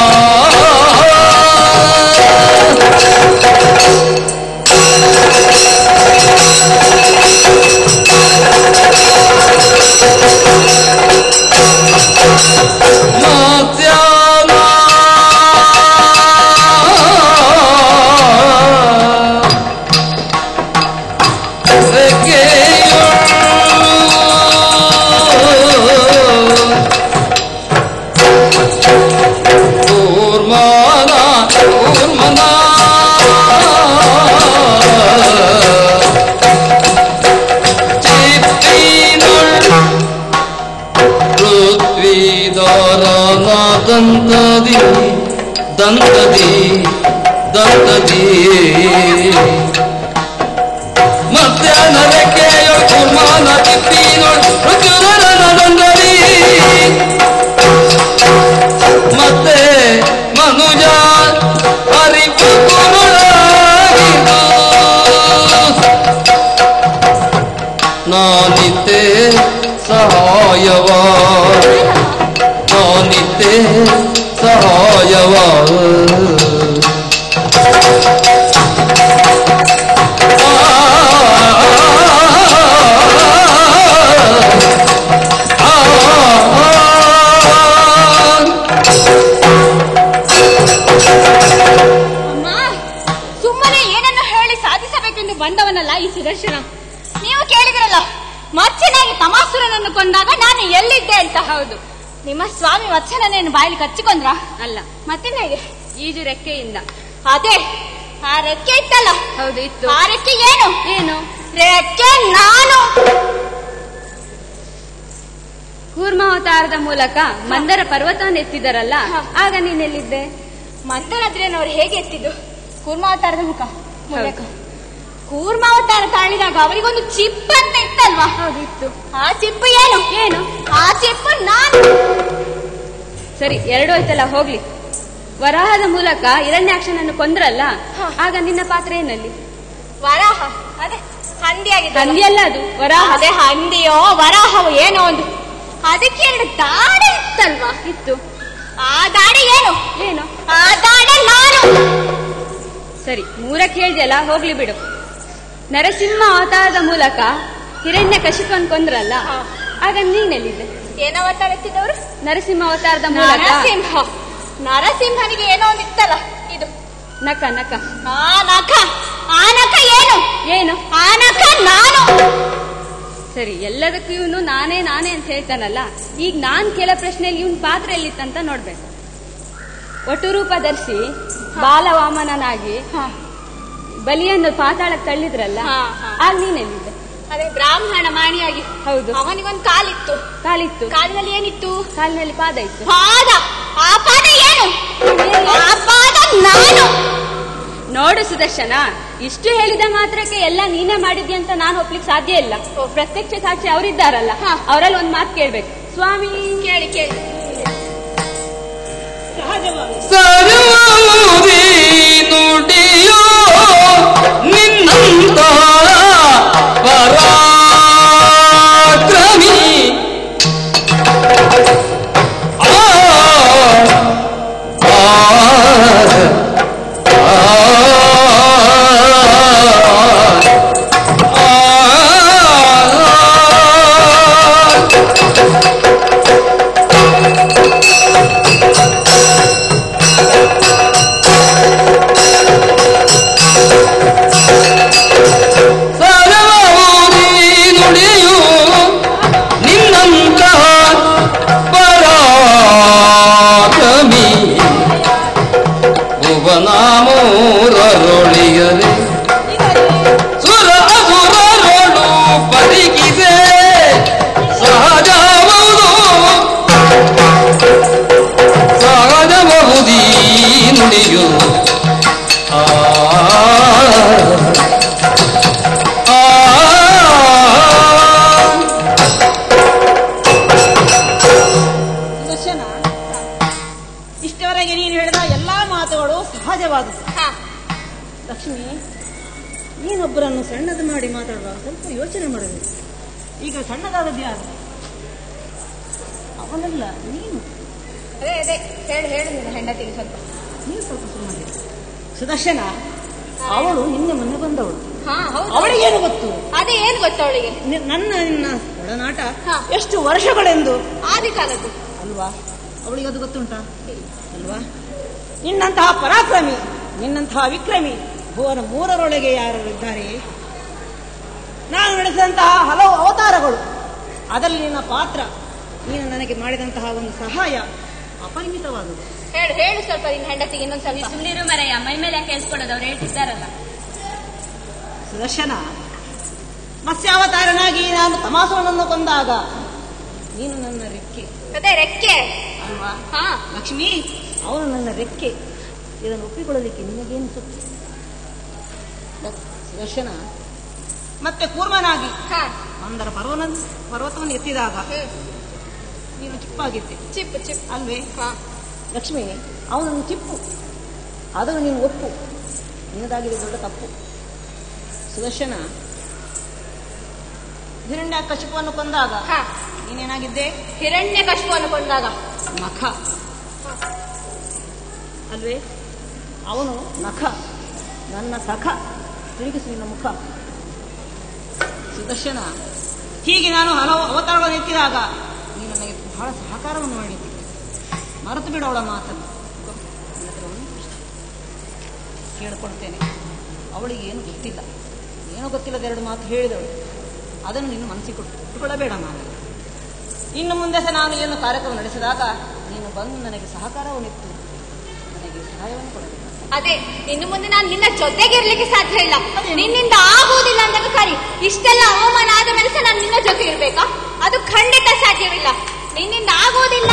ದಂತದಿ ದಂತದಿ ದಂತದಿ ಮತ್ತೆ ನರಕೆಯೊಳ್ ಕುರ್ಮಾನ ತಿಪ್ಪಿನೊಳ್ ಪ್ರಚುರನ ದಂದದಿ ಮತ್ತೆ ಮನುಜ ಹರಿಪುರೊಳಗಿದು ನಾನಿದ್ದೆ ಸಹಾಯವ ನಾನಿದ್ದೆ ಸಹಾಯವ ಸುಮ್ಮನೆ ಏನನ್ನು ಹೇಳಿ ಸಾಧಿಸಬೇಕೆಂದು ಬಂದವನಲ್ಲ ಈ ಸುದರ್ಶನ. ನೀವು ಕೇಳಿದ್ರಲ್ಲ ಮತ್ಸ್ಯನಾಗಿ ತಮಾಸುರನನ್ನು ಕೊಂದಾಗ ನಾನು ಎಲ್ಲಿದ್ದೆ ಅಂತ. ಹೌದು, ನಿಮ್ಮ ಸ್ವಾಮಿ ಮತ್ಸ್ಯನೇನು ಬಾಯಲ್ಲಿ ಕಚ್ಚಿಕೊಂಡ್ರ? ಅಲ್ಲ, ಮತ್ತೆ ಹೇಗೆ? ಈಜು ರೆಕ್ಕೆಯಿಂದ. ಅದೇ ಆ ರೆಕ್ಕೆ ಇತ್ತಲ್ಲ? ಹೌದು, ಇತ್ತು. ಆ ರೆಕ್ಕೆ ಏನು? ಏನು ರೆಕ್ಕೆ? ನಾನು ಕೂರ್ಮಾವತಾರದ ಮೂಲಕ ಮಂದರ ಪರ್ವತವನ್ನು ಎತ್ತಿದರಲ್ಲ, ಆಗ ನೀನೆಲ್ಲಿದ್ದೆ? ಮಂದರಾದ್ರೇನವ್ರು ಹೇಗೆ ಎತ್ತಿದ್ದು? ಕೂರ್ಮಾವತಾರದ ಮೂಲಕ. ಕೂರ್ಮಾವತಾರ ತಾಳಿದಾಗ ಅವರಿಗೊಂದು ಚಿಪ್ ಅಂತ ಇತ್ತಲ್ವಾ? ಹೌದು, ಇತ್ತು. ಆ ಚಿಪ್ಪು ಏನು? ಏನು ಆ ಚಿಪ್ಪು? ನಾನು. ಸರಿ, ಎರಡು ಆಯ್ತಲ್ಲ, ಹೋಗ್ಲಿ. ವರಾಹದ ಮೂಲಕ ಹಿರಣ್ಯಾಕ್ಷನನ್ನು ಕೊಂದ್ರಲ್ಲ, ಆಗ ನಿನ್ನ ಪಾತ್ರ ಏನಲ್ಲಿ? ವರಾಹ ಅದೇ ಹಂದಿಯಾಗಿದೆ. ಹಂದಿಯಲ್ಲ ಅದು, ವರಾಹ. ಅದೇ ಹಂದಿಯೋ ವರಾಹವೋ ಏನೋ ಒಂದು. ಅದಕ್ಕೆ ಎರಡು ದಾಡೆ ಇತ್ತಲ್ವಾ? ಇತ್ತು. ಆ ದಾಡೆ ಏನು? ಏನು ಆ ದಾಡೆ? ನಾನು. ಸರಿ, ಮೂರಕ್ಕೆ ಹೇಳಿದೆಯಲ್ಲ, ಹೋಗ್ಲಿ ಬಿಡು. ನರಸಿಂಹ ಅವತಾರದ ಮೂಲಕ ಹಿರಣ್ಯ ಕಶಿಪನ್ ಕೊಂದ್ರಲ್ಲ, ಆಗ ನೀನೆಲ್ಲಿದ್ದೆ? ಏನ್ ಅವತಾರ ಎತ್ತಿದವರು? ನರಸಿಂಹ ಅವತಾರದ ಮೂಲಕ. ನರಸಿಂಹನಿಗೆ ಏನೋ ಒಂದು ಇತ್ತಲ್ಲ, ಇದು ನಖ. ನಖ. ಆ ನಖ ಏನು? ಏನು ಆ ನಖ? ನಾನು. ಸರಿ, ಎಲ್ಲದಕ್ಕೂ ಇವನು ನಾನೇ ಅಂತ ಹೇಳ್ತಾನಲ್ಲ, ಈಗ ನಾನ್ ಕೆಲ ಪ್ರಶ್ನೆಯಲ್ಲಿ ಇವನ್ ಪಾತ್ರ ಎಲ್ಲಿತ್ತಂತ ನೋಡ್ಬೇಕು. ಒಟ್ಟು ರೂಪ ಧರಿಸಿ ಬಾಲವಾಮನನಾಗಿ ಬಲಿಯನ್ನು ಪಾತಾಳಕ್ಕೆ ತಳ್ಳಿದ್ರಲ್ಲ, ಆಗ ನೀನೆಲ್ಲಿದ್ದೆ? ಅದೇ ಬ್ರಾಹ್ಮಣ ಮಾಣಿಯಾಗಿ. ಹೌದು. ಅವನಿಗೊಂದು ಕಾಲಿತ್ತು. ಕಾಲಿನಲ್ಲಿ ಏನಿತ್ತು? ಕಾಲಿನಲ್ಲಿ ಪಾದ ಇತ್ತು. ಪಾದ? ಆ ಪಾದ ಏನು? ಆ ಪಾದ ನಾನು. ನೋಡು ಸುದರ್ಶನ, ಇಷ್ಟು ಹೇಳಿದ ಮಾತ್ರಕ್ಕೆ ಎಲ್ಲ ನೀನೇ ಮಾಡಿದ್ಯ ಅಂತ ನಾನು ಒಪ್ಲಿಕ್ಕೆ ಸಾಧ್ಯ ಇಲ್ಲ. ಪ್ರತ್ಯಕ್ಷ ಸಾಕ್ಷಿ ಅವರಿದ್ದಾರಲ್ಲ, ಅವರಲ್ಲಿ ಒಂದ್ ಮಾತು ಕೇಳ್ಬೇಕು. ಸ್ವಾಮಿ ಕೇಳಿ ಸರ್ವಮುದಿ ನುಡಿಯೋ ನಿನ್ನಂತ ಪರಾಕ್ರಮಿ ಭುವನಾಮೂರರೊಳಿಯರೆ ಸುರ ಅಸುರರೊಳು ಬದುಕಿದೆ ಸಹಜಬಹುದೀ ನುಡಿಯು. ಇಷ್ಟವರೆಗೆ ನೀನು ಹೇಳಿದ ಎಲ್ಲಾ ಮಾತುಗಳು ಸಹಜವಾದದ್ದು. ಲಕ್ಷ್ಮಿ, ನೀನೊಬ್ಬರನ್ನು ಸಣ್ಣದು ಮಾಡಿ ಮಾತಾಡುವಾಗ ಸ್ವಲ್ಪ ಯೋಚನೆ ಮಾಡಬೇಕು. ಈಗ ಸಣ್ಣದಾದದ್ದು ಯಾರು? ಅವನಲ್ಲ, ನೀನು. ಅದೇ ಹೇಳು ನಿನ್ನ ಹೆಂಡತಿಗೆ ಸ್ವಲ್ಪ. ನೀನು ಸ್ವಲ್ಪ ಸುಮ್ಮನೆ. ಸುದರ್ಶನ, ಅವಳು ನಿನ್ನೆ ಮೊನ್ನೆ ಬಂದವಳು. ಅವಳಿಗೇನು ಗೊತ್ತು? ಅದೇ ಏನು ಗೊತ್ತು ಅವಳಿಗೆ? ನಿನ್ನ ಒಡನಾಟ ಎಷ್ಟು ವರ್ಷಗಳೆಂದು ಆದಿಕಾಲದ್ದು ಅಲ್ವಾ? ಅವಳಿಗೆ ಅದು ಗೊತ್ತುಂಟಾ? ಅಲ್ವಾ? ನಿನ್ನಂತಹ ಪರಾಕ್ರಮಿ, ನಿನ್ನಂತಹ ವಿಕ್ರಮಿ ಭುವನ ಮೂರರೊಳಗೆ ಯಾರು ಇದ್ದಾರೆ? ನಾನು ನಡೆಸಿದಂತಹ ಹಲವು ಅವತಾರಗಳು, ಅದರಲ್ಲಿ ನಿನ್ನ ಪಾತ್ರ, ನೀನು ನನಗೆ ಮಾಡಿದಂತಹ ಒಂದು ಸಹಾಯ ಅಪರಿಮಿತವಾದುದು. ಹೇಳು ಸ್ವಲ್ಪ ನಿನ್ನ ಹೆಂಡತಿಗೆ ಇನ್ನೊಂದು ಸ್ವಲ್ಪ. ಸುಮ್ಮನಿರು ಮರೆಯ, ಮೈ ಮೇಲೆ ಯಾಕೆ ಕೇಳಿಸ್ಕೊಳ್ಳೋದು? ಅವ್ರು ಹೇಳ್ತಿದ್ದಾರಲ್ಲ. ಸುದರ್ಶನ, ಮತ್ಸ್ಯಾವತಾರನಾಗಿ ನಾನು ತಮಾಸುರನನ್ನು ಕೊಂದಾಗ ನೀನು ನನ್ನ ರೆಕ್ಕೆ. ಅದೇ ರೆಕ್ಕೆ ಅಲ್ವಾ? ಲಕ್ಷ್ಮಿ, ಅವನು ನನ್ನ ರೆಕ್ಕೆ. ಇದನ್ನು ಒಪ್ಪಿಕೊಳ್ಳಲಿಕ್ಕೆ ನಿಮಗೇನು ಸುದರ್ಶನ ಮತ್ತೆ ಕೂರ್ಮನಾಗಿ ಮಂದರ ಪರ್ವತವನ್ನು ಎತ್ತಿದಾಗ ನೀನು ಚಿಪ್ಪಾಗಿದ್ದೆ. ಚಿಪ್ಪು ಅಲ್ವೇ? ಲಕ್ಷ್ಮಿ, ಅವನನ್ನು ಚಿಪ್ಪು, ಅದನ್ನು ನೀನು ಒಪ್ಪು. ನಿನ್ನದಾಗಿದೆ ದೊಡ್ಡ ತಪ್ಪು. ಸುದರ್ಶನ, ಹಿರಣ್ಯಕಶಿಪುವನ್ನು ಕೊಂದಾಗ ನೀನೇನಾಗಿದ್ದೆ? ಹಿರಣ್ಯಕಶಿಪುವನ್ನು ಕೊಂದಾಗ ನಖ ಅಲ್ವೇ? ಅವನು ನಖ, ನನ್ನ ಸಖ. ತಿರುಗಿಸಿ ನಿನ್ನ ಮುಖ. ಸುದರ್ಶನ, ಹೀಗೆ ನಾನು ಹಲವು ಅವತಾರಗಳನ್ನು ಎತ್ತಿದಾಗ ನೀನು ನನಗೆ ಬಹಳ ಸಹಕಾರವನ್ನು ಮಾಡಿದ್ದೆ. ಮರೆತು ಬಿಡು ಅವಳ ಮಾತನ್ನು. ಕೇಳಿಕೊಳ್ತೇನೆ. ಅವಳಿಗೆ ಏನು ಗೊತ್ತಿಲ್ಲ, ಏನೋ ಗೊತ್ತಿಲ್ಲದ ಎರಡು ಮಾತು ಹೇಳಿದವಳು. ಅದನ್ನು ನೀನು ಮನಸ್ಸಿಗೆ ಕೊಟ್ಟುಕೊಳ್ಳಬೇಡ. ನಾನು ಇನ್ನು ಮುಂದೆ ಸಹ ನಾನು ಏನು ಕಾರ್ಯಕ್ರಮ ನಡೆಸಿದಾಗ ನೀನು ಬಂದು ನನಗೆ ಸಹಕಾರವನ್ನಿತ್ತು, ನನಗೆ ಸಹಾಯವನ್ನು ಕೊಡಬೇಕು. ಅದೇ, ಇನ್ನು ಮುಂದೆ ನಾನು ನಿನ್ನ ಜೊತೆಗಿರ್ಲಿಕ್ಕೆ ಸಾಧ್ಯ ಇಲ್ಲ. ನಿನ್ನಿಂದ ಆಗುವುದಿಲ್ಲ ಅಂದಾಗ ಸರಿ. ಇಷ್ಟೆಲ್ಲ ಅವಮಾನ ಆದ ಮೇಲೆ ಸಹ ನಾನು ನಿನ್ನ ಜೊತೆ ಇರ್ಬೇಕಾ? ಅದು ಖಂಡಿತ ಸಾಧ್ಯವಿಲ್ಲ. ನಿನ್ನಿಂದ ಆಗುವುದಿಲ್ಲ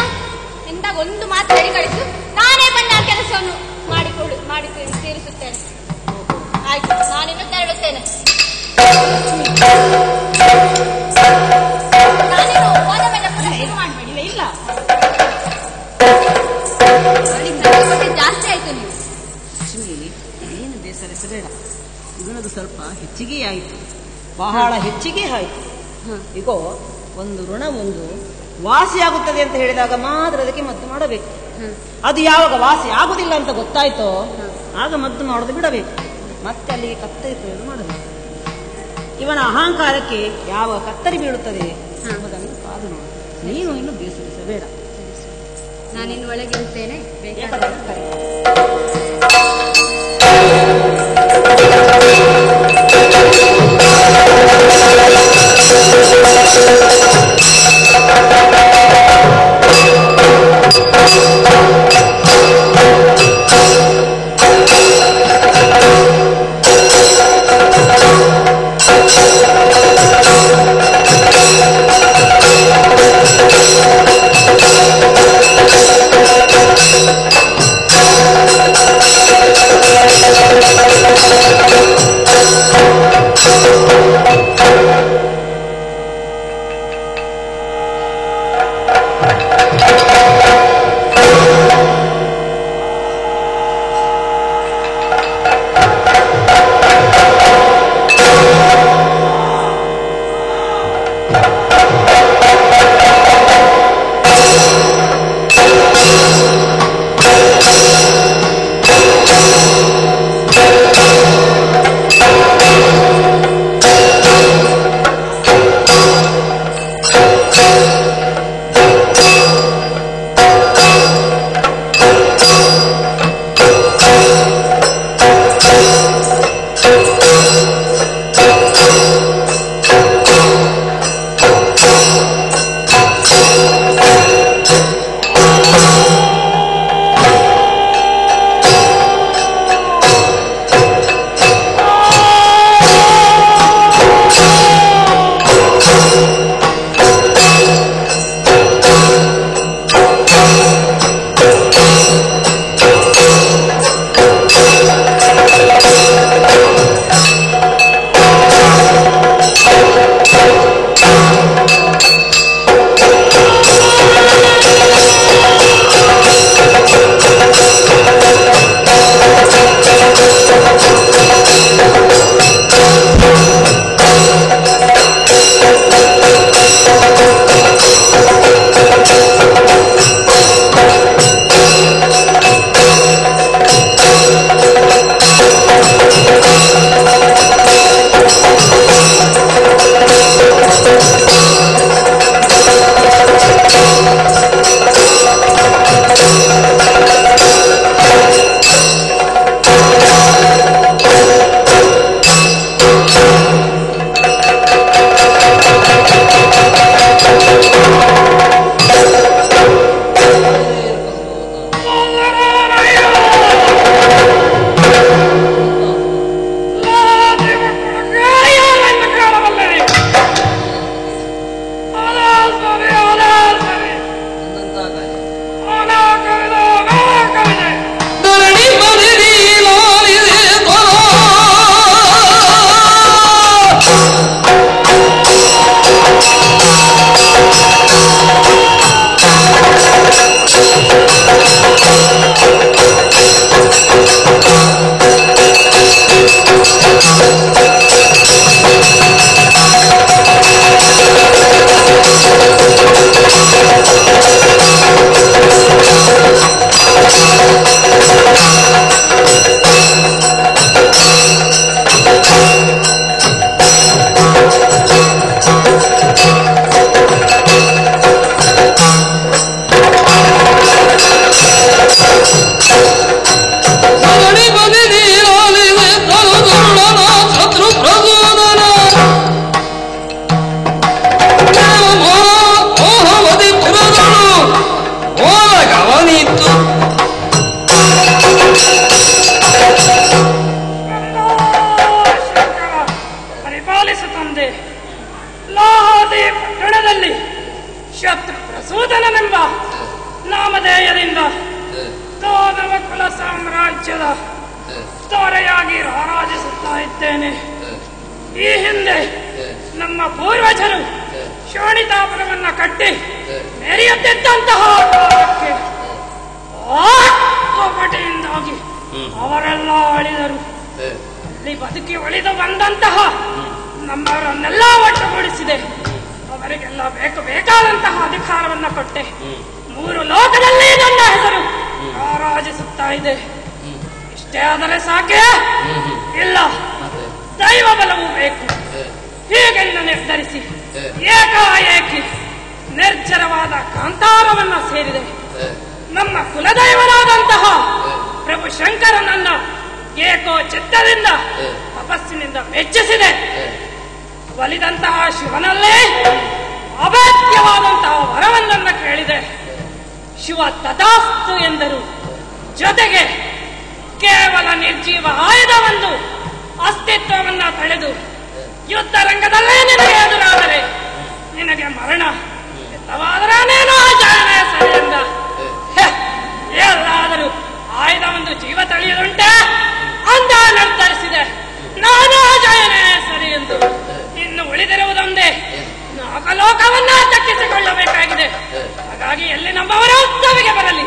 ಎಂದಾಗ ಒಂದು ಮಾತು ಹೇಳಿ ಕಳಿಸು, ನಾನೇ ಬಂದ ಆ ಕೆಲಸವನ್ನು ಮಾಡಿ ತೀರಿಸುತ್ತೇನೆ. ಆಯ್ತು, ನಾನಿನ್ನು ತೆರಳುತ್ತೇನೆ. ನಾನೇನು ಹೋದ ಮೇಲೆ ಮಾಡಬೇಡಿ. ಇಲ್ಲ, ಜಾಸ್ತಿ ಆಯ್ತು. ನೀವು ಲಕ್ಷ್ಮಿ, ಏನು ಬೇಸರಿಸಬೇಡ. ಇವನದು ಸ್ವಲ್ಪ ಹೆಚ್ಚಿಗೆ ಆಯಿತು, ಬಹಳ ಹೆಚ್ಚಿಗೆ ಆಯಿತು. ಈಗ ಒಂದು ಋಣ ಒಂದು ವಾಸಿಯಾಗುತ್ತದೆ ಅಂತ ಹೇಳಿದಾಗ ಮಾತ್ರ ಅದಕ್ಕೆ ಮದ್ದು ಮಾಡಬೇಕು. ಅದು ಯಾವಾಗ ವಾಸಿ ಆಗುದಿಲ್ಲ ಅಂತ ಗೊತ್ತಾಯ್ತೋ ಆಗ ಮದ್ದು ಮಾಡೋದು ಬಿಡಬೇಕು. ಮತ್ತೆ ಅಲ್ಲಿಗೆ ಕತ್ತರಿ ಪ್ರಯೋಗ ಮಾಡಬೇಕು. ಇವನ ಅಹಂಕಾರಕ್ಕೆ ಯಾವ ಕತ್ತರಿ ಬೀಳುತ್ತದೆ ಎಂಬುದನ್ನು ಕಾದು ನೋಡು. ನೀನು ಇನ್ನು ಬೇಸರಿಸಬೇಡ. ನಾನಿನ್ನು ಒಳಗಿರುತ್ತೇನೆ. ದೇಶದ ದೊರೆಯಾಗಿ ರಾರಾಜಿಸುತ್ತಾ ಇದ್ದೇನೆ. ಈ ಹಿಂದೆ ನಮ್ಮ ಪೂರ್ವಜರು ಶೋಣಿತಾಪುರವನ್ನ ಕಟ್ಟಿ ಮೆರೆಯುತ್ತಿದ್ದಂತಹ ಕಾಲಕ್ಕೆ ಕೋಪಟೆಯಿಂದಾಗಿ ಅವರೆಲ್ಲ ಅಳಿದರು. ಅಲ್ಲಿ ಬದುಕಿ ಉಳಿದು ಬಂದಂತಹ ನಮ್ಮವರನ್ನೆಲ್ಲ ಒಟ್ಟುಗೂಡಿಸಿದೆ. ಅವರಿಗೆಲ್ಲ ಬೇಕಾದಂತಹ ಅಧಿಕಾರವನ್ನ ಕೊಟ್ಟೆ. 3 ಲೋಕದಲ್ಲಿ ನನ್ನ ಹೆಸರು ರಾರಾಜಿಸುತ್ತಾ ಇದೆ. ಇಷ್ಟೇ ಆದರೆ ಸಾಕೆ? ಇಲ್ಲ, ದೈವ ಬಲವೂ ಬೇಕು. ಹೀಗೆಲ್ಲ ನಿರ್ಧರಿಸಿ ಏಕಾಏಕಿ ನಿರ್ಜರವಾದ ಕಾಂತಾರವನ್ನ ಸೇರಿದೆ. ನಮ್ಮ ಕುಲದೈವನಾದಂತಹ ಪ್ರಭು ಶಂಕರನನ್ನ ಏಕೋ ಚಿತ್ತದಿಂದ ತಪಸ್ಸಿನಿಂದ ಮೆಚ್ಚಿಸಿದೆ. ಒಲಿದಂತಹ ಶಿವನಲ್ಲೇ ಅಭೇದ್ಯವಾದಂತಹ ವರವನ್ನ ಕೇಳಿದೆ. ಶಿವ ತಥಾಸ್ತು ಎಂದರು. ಜೊತೆಗೆ ಕೇವಲ ನಿರ್ಜೀವ ಆಯುಧವೊಂದು ಅಸ್ತಿತ್ವವನ್ನ ತಳೆದು ಯುದ್ಧ ರಂಗದಲ್ಲೇ ನಿನಗೆ ಎದುರಾದರೆ ನಿನಗೆ ಮರಣ, ಇಲ್ಲವಾದರೇನೇನೋ ಜಾಯನೇ ಸರಿಯಿಂದ. ಎಲ್ಲಾದರೂ ಆಯುಧವೊಂದು ಜೀವ ತಳೆಯುವುದುಂಟೆ ಅಂತ ನಿರ್ಧರಿಸಿದೆ. ನಾನು ಜಾಯನೇ ಸರಿ ಎಂದು. ಇನ್ನು ಉಳಿದಿರುವುದೊಂದೇ ನಾಗಲೋಕವನ್ನ ದಕ್ಕಿಸಿಕೊಳ್ಳಬೇಕಾಗಿದೆ. ಹಾಗಾಗಿ ಎಲ್ಲಿ ನಮ್ಮವರು ಸಭೆಗೆ ಬರಲಿ.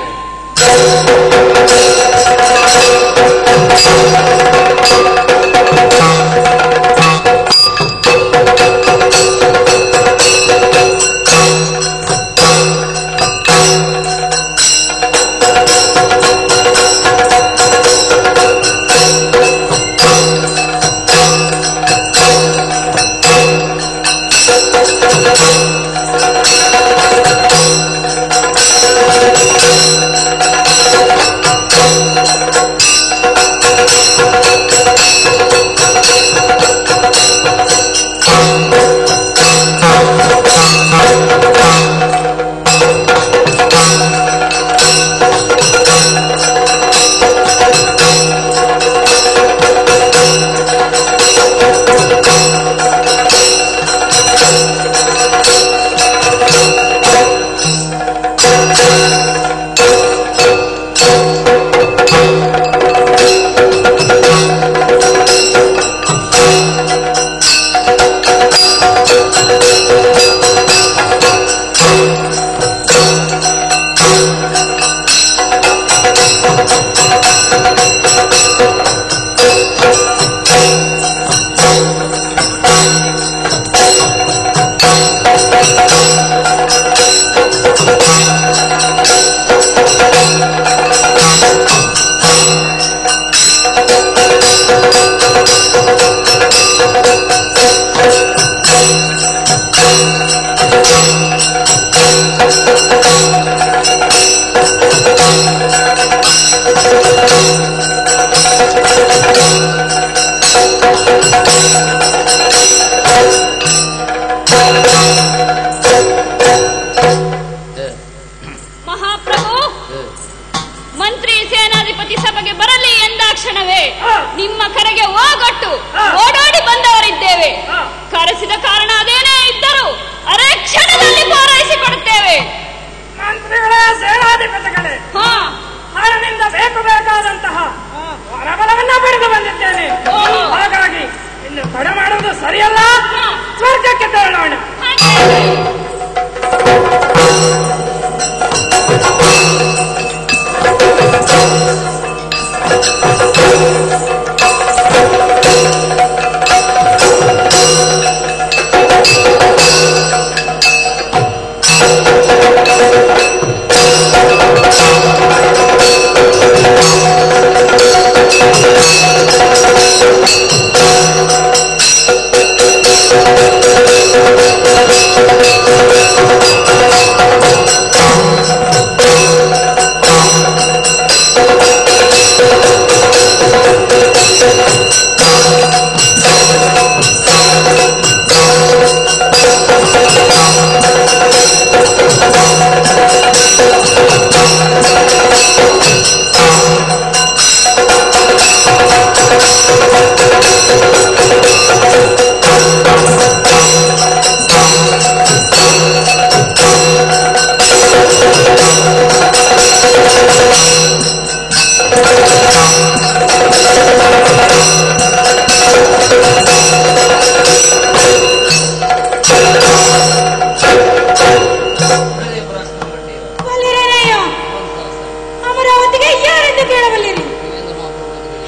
ಅಮರಾವತಿಗೆ ಯಾರೆಂದು ಕೇಳಬಲ್ಲಿರಿ?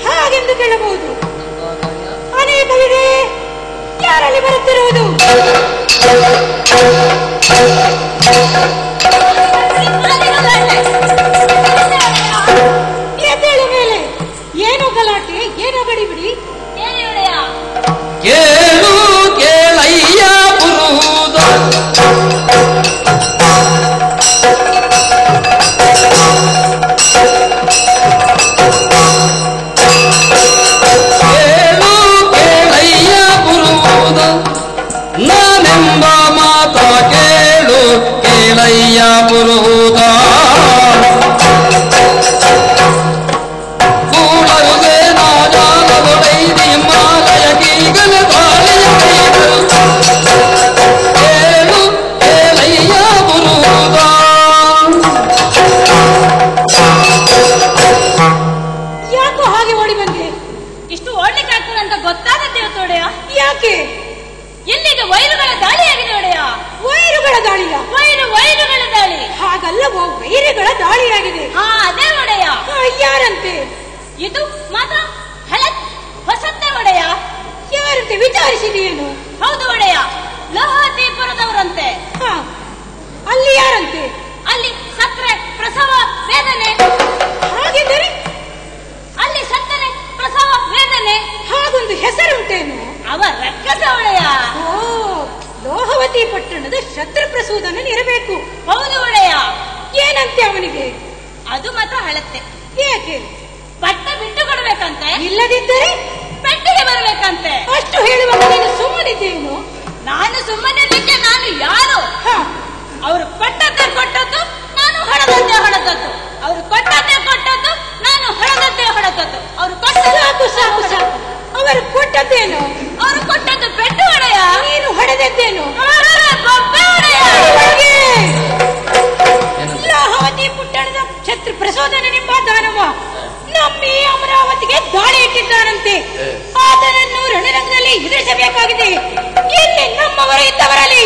ಹಾಗೆಂದು ಕೇಳಬಹುದು. ಅನೇಕವಿದೆ, ಯಾರಲ್ಲಿ ಬರುತ್ತಿರುವುದು? ಎದ್ದೇಳು ಮೇಲೆ. ಏನೋ ಗಲಾಟೆ, ಏನೋ ಗಡಿಬಿಡಿ. ಕೇಳು ಕೇಳಯ್ಯ ಪುರುದ ಕೇಳು ಕೇಳಯ್ಯ ಪುರುದ ನಾನೆಂಬ ಮಾತ ಕೇಳು ಕೇಳಯ್ಯ ಪುರುದ ಕೂಡಲೇ ನಾಜಾಲದೊಡೈದಿ ಮಾಲಯ ಕೀಗಲ ತಾಳಿಯ ಕೈಗಳು ಕೇಳು ಕೇಳಯ್ಯ ಪುರುದ ಯಾಕೋ ಹಾಗೆ ಓಡಿ ಬಂದೆ? ಇಷ್ಟು ಓಡ್ಲಿಕ್ಕೆ ಆಗ್ತದೆ ಅಂತ ಗೊತ್ತಾಗತ್ತೆ ಒಡೆಯ. ಯಾಕೆ? ಎಲ್ಲಿಗೆ ವೈರುಗಳ ದಾಳಿಯಾಗಿದೆ ಒಡೆಯ. ವೈರುಗಳ ದಾಳಿಯ? ವೈರುಗಳ ದಾಳಿ. ಹಾಗಲ್ಲವೋ, ವೈರಿಗಳ ದಾಳಿಯಾಗಿದೆ. ಅದೇ ಒಡೆಯ. ಯಾರಂತೆ? ಇದು ಮಾತ್ರ ಹೊಸತ್ತೆ ಒಡೆಯ. ಯಾರಂತೆ ವಿಚಾರಿಸಿದೆಯೇನು? ಹೌದು ಒಡೆಯ, ಲೋಹದೀಪುರದವರಂತೆ. ಅಲ್ಲಿ ಯಾರಂತೆ? ಅಲ್ಲಿ ಸತ್ರೆ ಪ್ರಸವ ವೇದನೆ. ಹಾಗೆಂದರೆ ಅಲ್ಲಿ ಸತ್ತರೆ ಪ್ರಸವ ವೇದನೆ. ಹಾಗೊಂದು ಹೆಸರುಂಟೇನು? ಅವ ರಕ್ಕಸ ಒಡೆಯ. ಓ, ಲೋಹವತಿ ಪಟ್ಟಣದ ಶತ್ರು ಪ್ರಸೂದನ ಇರಬೇಕು. ಹೌದು ಒಡೆಯ. ಏನಂತೆ ಅವನಿಗೆ? ಅದು ಮಾತ್ರ ಹಳತ್ತೆ. ಏಕೆ? ಪಟ್ಟ ಬಿಟ್ಟು ಕೊಡ್ಬೇಕಂತೆ. ಇಲ್ಲದಿದ್ದರೆ ಪೆಟ್ಟಿಗೆ ಬರಬೇಕಂತೆ. ಅಷ್ಟು ಹೇಳುವಾಗ ನೀನು ಸುಮ್ಮನಿದ್ದೇನು? ನಾನು ಸುಮ್ಮನಿರ್ಲಿಕ್ಕೆ ನಾನು ಯಾರು? ಅವರು ಕೊಟ್ಟದ್ದೇ ಕೊಟ್ಟದ್ದು, ನಾನು ಹೊಡೆದದ್ದೇ ಹೊಡೆದದ್ದು. ಅವರು ಕೊಟ್ಟದ್ದೇ ಕೊಟ್ಟದ್ದು, ನಾನು ಹೊಡೆದದ್ದೇ ಹೊಡೆದದ್ದು. ಅವರು ಸಾಕು ಸಾಕು ಸಾಕು. ಅವರು ಕೊಟ್ಟದ್ದೇನು? ಅವರು ಕೊಟ್ಟದ್ದು ಪೆಟ್ಟು ಒಡೆಯ. ನೀನು ಹೊಡೆದದ್ದೇನು? ಬೊಬ್ಬೆ ಒಡೆಯ. ಲೋಹವತಿ ಪಟ್ಟಣದ ಶತ್ರು ಪ್ರಸೋದನೆಂಬ ದಾನವ ನಮ್ಮಿ ಅಮರಾವತಿಗೆ ದಾಳಿ ಇಟ್ಟಿದ್ದಾರಂತೆ. ಆತನನ್ನು ರಣರಂಗದಲ್ಲಿ ಎದುರಿಸಬೇಕಾಗಿದೆ. ಎಲ್ಲಿ ನಮ್ಮವರು ಇದ್ದವರಲ್ಲಿ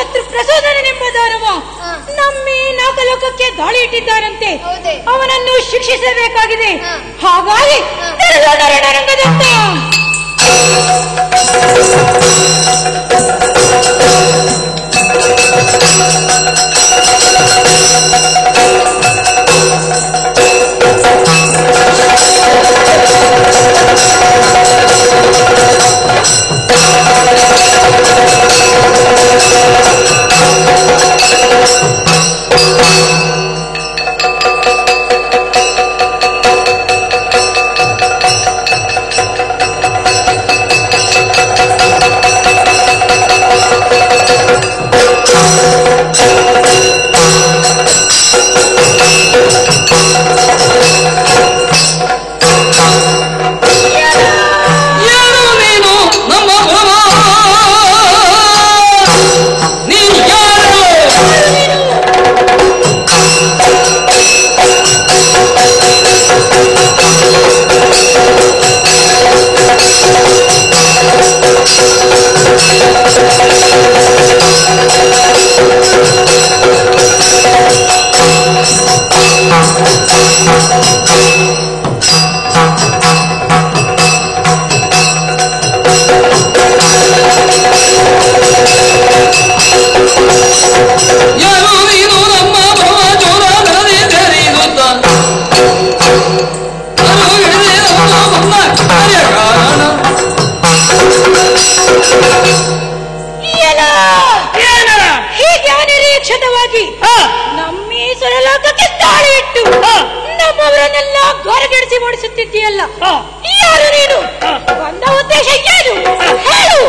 ಶತ್ರು ಪ್ರಚೋದನೆಂಬ ದಾನವ ನಮ್ಮಿ ನಾಗಲೋಕಕ್ಕೆ ದಾಳಿ ಇಟ್ಟಿದ್ದಾರಂತೆ. ಅವನನ್ನು ಶಿಕ್ಷಿಸಬೇಕಾಗಿದೆ. ಹಾಗಾಗಿ ರಣರಂಗದತ್ತ ಓಡಿಸುತ್ತಿದ್ದೀಯಲ್ಲ, ಯಾರು ನೀನು? ಬಂದ ಉದ್ದೇಶ ಏನು ಹೇಳು.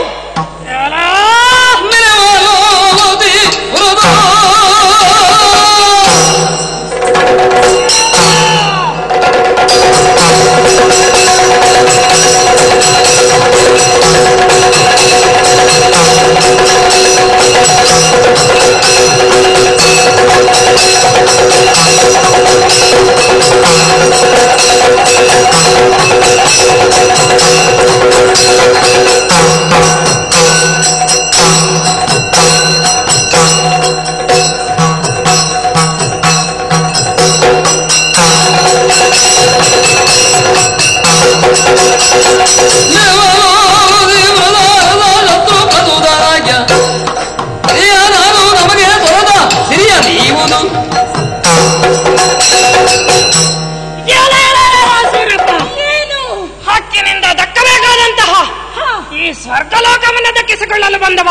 ಸ್ವರ್ಗಲೋಕವನ್ನು ದಕ್ಕಿಸಿಕೊಳ್ಳಲು ಬಂದವ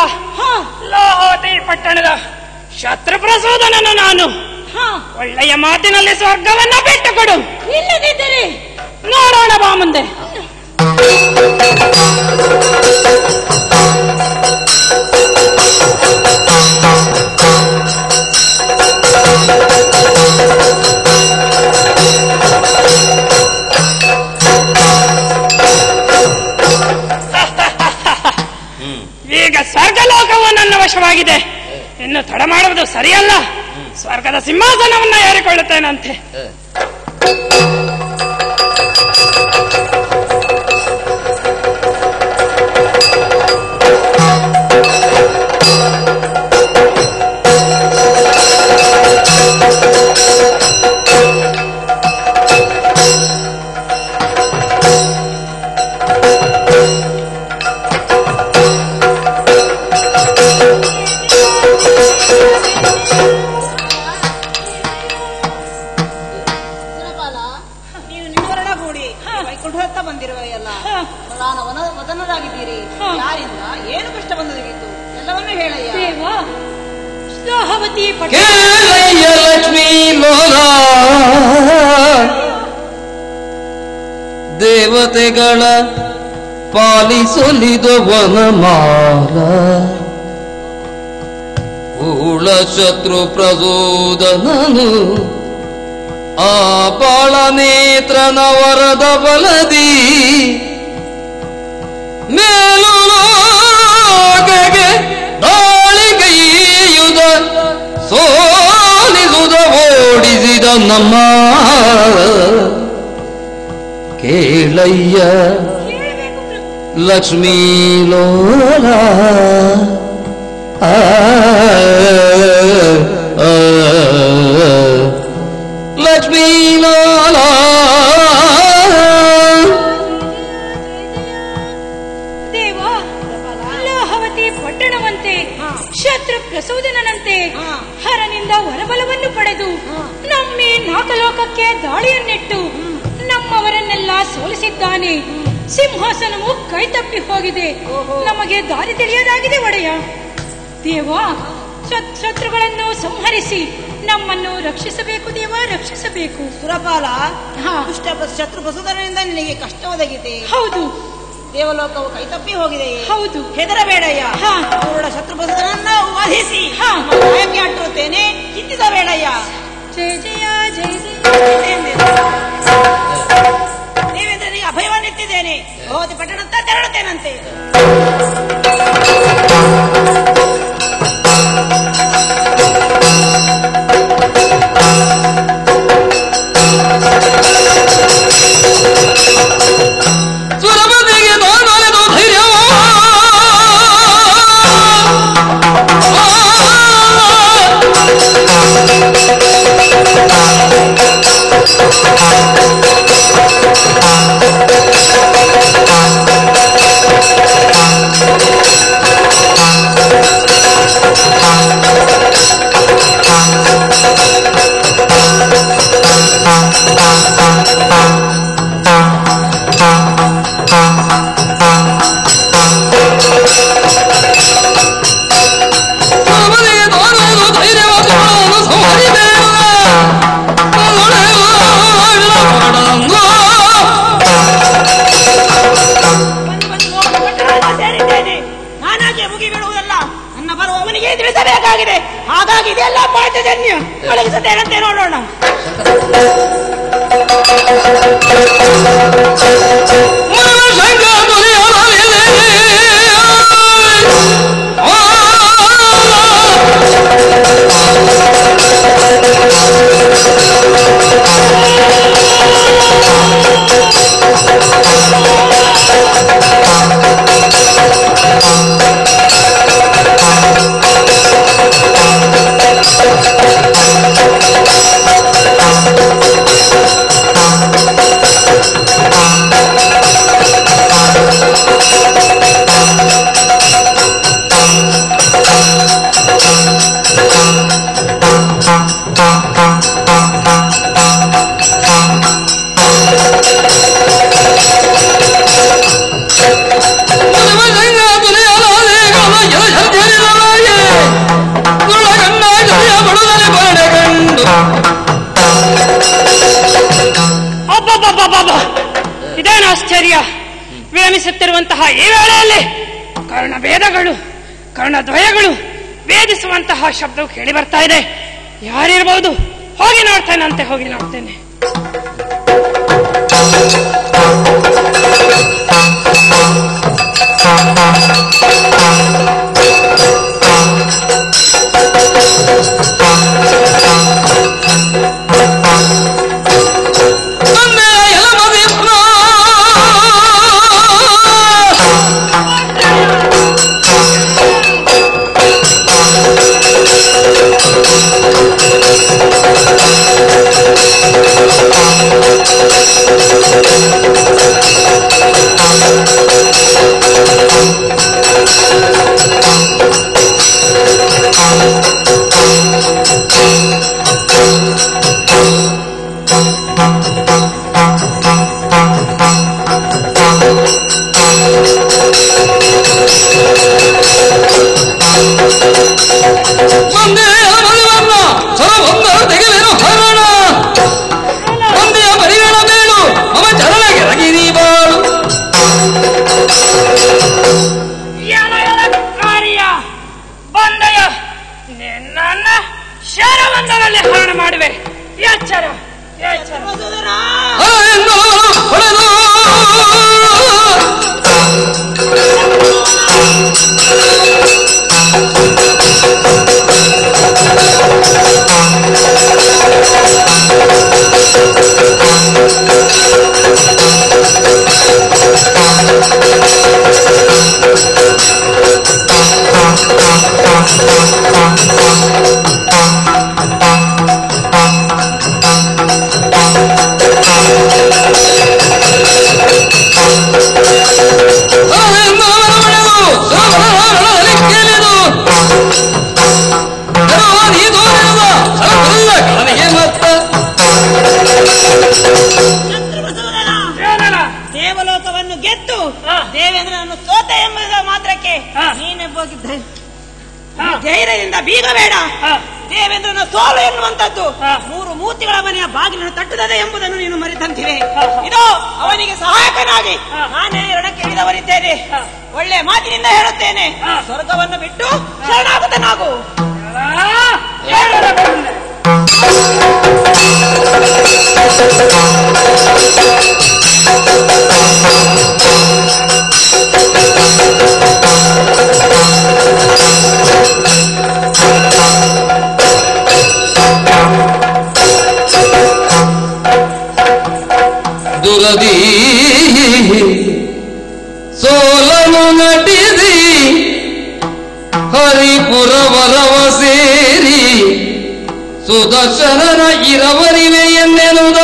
ಲೋಹೋತಿ ಪಟ್ಟಣದ ಶತ್ರು ಪ್ರಸೋದನನು ನಾನು. ಒಳ್ಳೆಯ ಮಾತಿನಲ್ಲಿ ಸ್ವರ್ಗವನ್ನ ಬಿಟ್ಟು ಕೊಡು, ಇಲ್ಲದಿದ್ದರೆ ನೋಡೋಣ ಬಾ ಮುಂದೆ. ಈಗ ಸ್ವರ್ಗಲೋಕವು ನನ್ನ ವಶವಾಗಿದೆ, ಇನ್ನು ತಡ ಮಾಡುವುದು ಸರಿಯಲ್ಲ. ಸ್ವರ್ಗದ ಸಿಂಹಾಸನವನ್ನ ಏರಿಕೊಳ್ಳುತ್ತೇನಂತೆ. ವದನರಾಗಿದ್ದೀರಿ, ಯಾರಿಂದ ಏನು ಕಷ್ಟ ಬಂದದಾಗಿತ್ತು ಎಲ್ಲವನ್ನೂ ಹೇಳಯ್ಯ. ಲಕ್ಷ್ಮೀ ಲೋಲ ದೇವತೆಗಳ ಪಾಲಿಸಲಿದ ವನಮಾಲ ಊಳ ಶತ್ರು ಪ್ರಚೋದನನು ಆ ಬಾಳ ನೇತ್ರನ ವರದ ಬಲದಿ ಮೇಲು ಲೋಕಗೆ ದಾಳಿಗೈಯುದ ಸೋಲಿಸುದ ಓಡಿಸಿದ ನಮ್ಮ ಕೇಳಯ್ಯ ಲಕ್ಷ್ಮೀ ಲೋಲ ಲಕ್ಷ್ಮೀಲಾಲ ದೇವ ಲೋಹವತಿ ಪಟ್ಟಣವಂತೆ ಶತ್ರು ಪ್ರಸೂದನಂತೆ ಹರನಿಂದ ವರಬಲವನ್ನು ಪಡೆದು ನಮ್ಮಿ ನಾಗಲೋಕಕ್ಕೆ ದಾಳಿಯನ್ನಿಟ್ಟು ನಮ್ಮವರನ್ನೆಲ್ಲ ಸೋಲಿಸಿದ್ದಾನೆ. ಸಿಂಹಾಸನವು ಕೈತಪ್ಪಿ ಹೋಗಿದೆ. ನಮಗೆ ದಾರಿ ತಿಳಿಯದಾಗಿದೆ ಒಡೆಯ. ದೇವ, ಶತ್ರುಗಳನ್ನು ಸಂಹರಿಸಿ ನಮ್ಮನ್ನು ರಕ್ಷಿಸಬೇಕು ದೇವ, ರಕ್ಷಿಸಬೇಕು. ಸುರಪಾಲ, ಶತ್ರು ಪ್ರಸೂದನದಿಂದ ನಿನಗೆ ಕಷ್ಟ ಒದಗಿದೆ. ಹೌದು. ದೇವಲೋಕವು ಕೈತಪ್ಪಿ ಹೋಗಿದೆ. ಹೌದು. ಹೆದರಬೇಡಯ್ಯ. ಅವರ ಶತ್ರು ಪ್ರಸೂದನನ್ನ ವಧಿಸಿ ನ್ಯಾಯಕ್ಕೆ ಅಟ್ಟುತ್ತೇನೆ, ಚಿಂತಿಸಬೇಡಯ್ಯ. ಜಯ ಜಯ ಜಯ ಜಯ. ನೀವೆಂದ್ರೆ ನಿನಗೆ ಅಭಯವನ್ನಿಟ್ಟಿದ್ದೇನೆ. ಭಗವತಿ ಪಟ್ಟಣತ್ತ ತೆರಳುತ್ತೇನಂತೆ. ಸುರಪತಿಗೆ ತಾನೊಲಿದು ಧೈರ್ಯ ತಿಳಿಸಬೇಕಾಗಿದೆ. ಹಾಗಾಗಿ ಇದೆಲ್ಲ ಪಾಠಜನ್ಯ. ಒಳಗಿಸುತ್ತೇನಂತೆ ನೋಡೋಣ. ಇದೇನು ಆಶ್ಚರ್ಯ! ವಿರಮಿಸುತ್ತಿರುವಂತಹ ಈ ವೇಳೆಯಲ್ಲಿ ಕರ್ಣಭೇದಗಳು, ಕರ್ಣದ್ವಯಗಳು ವೇದಿಸುವಂತಹ ಶಬ್ದವು ಕೇಳಿ ಬರ್ತಾ ಇದೆ. ಯಾರಿರ್ಬಹುದು? ಹೋಗಿ ನೋಡ್ತೇನಂತೆ, ಹೋಗಿ ನೋಡ್ತೇನೆ. ಶರವಂದರಲ್ಲಿ ಹರಣ ಮಾಡುವೆ. ಎಚ್ಚರ ಎಚ್ಚರ. ದೇವೇಂದ್ರ ನಾನು ಸೋತೆ ಎಂಬುದ ಮಾತ್ರಕ್ಕೆ ನೀನೆ ಹೋಗಿದ್ದೆ ಧೈರ್ಯದಿಂದ ಬೀಗ ಬೇಡ. ದೇವೇಂದ್ರನ ಸೋಲು ಎನ್ನುವಂತದ್ದು 3 ಮೂರ್ತಿಗಳ ಮನೆಯ ಬಾಗಿಲನ್ನು ತಟ್ಟುತ್ತದೆ ಎಂಬುದನ್ನು ನೀನು ಮರೆತಂತಿವೆ. ಇದು ಅವನಿಗೆ ಸಹಾಯಕನಾಗಿ ನಾನೇ ಎರಡಕ್ಕೆ ಇಳಿದವರಿದ್ದೇನೆ. ಒಳ್ಳೆ ಮಾತಿನಿಂದ ಹೇಳುತ್ತೇನೆ, ಸ್ವರ್ಗವನ್ನು ಬಿಟ್ಟು ಶರಣಾಗತನಾಗು. ದುರದಿ ಸೋಲನು ನಟಿಸಿ ಹರಿಪುರವರವ ಸೇರಿ ಸುದರ್ಶನನ ಇರವರಿವೆ ಎನ್ನೆನುದ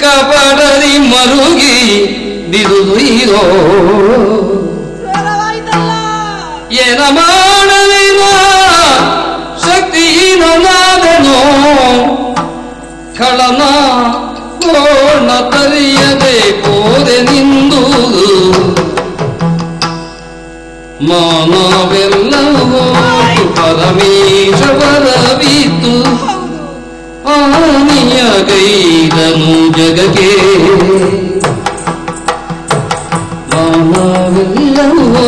ಕಪಡದಿ ಮರುಗಿ ಬಿರುದುಯಿರೋ ಏನ ಮಾಡಲಿನ ಶಕ್ತಿಹೀನನಾದನು ಖಳನ ಕೋಣ ತರಿಯದೆ ಕೋದೆ ನಿಂದು ಮಾನವೆಲ್ಲವೂ ಪರಮೇಶ್ವರವಿತ್ತು ಆನಿಯ ಗೈದನು ಜಗಕ್ಕೆ ಮಾನವೆಲ್ಲವೂ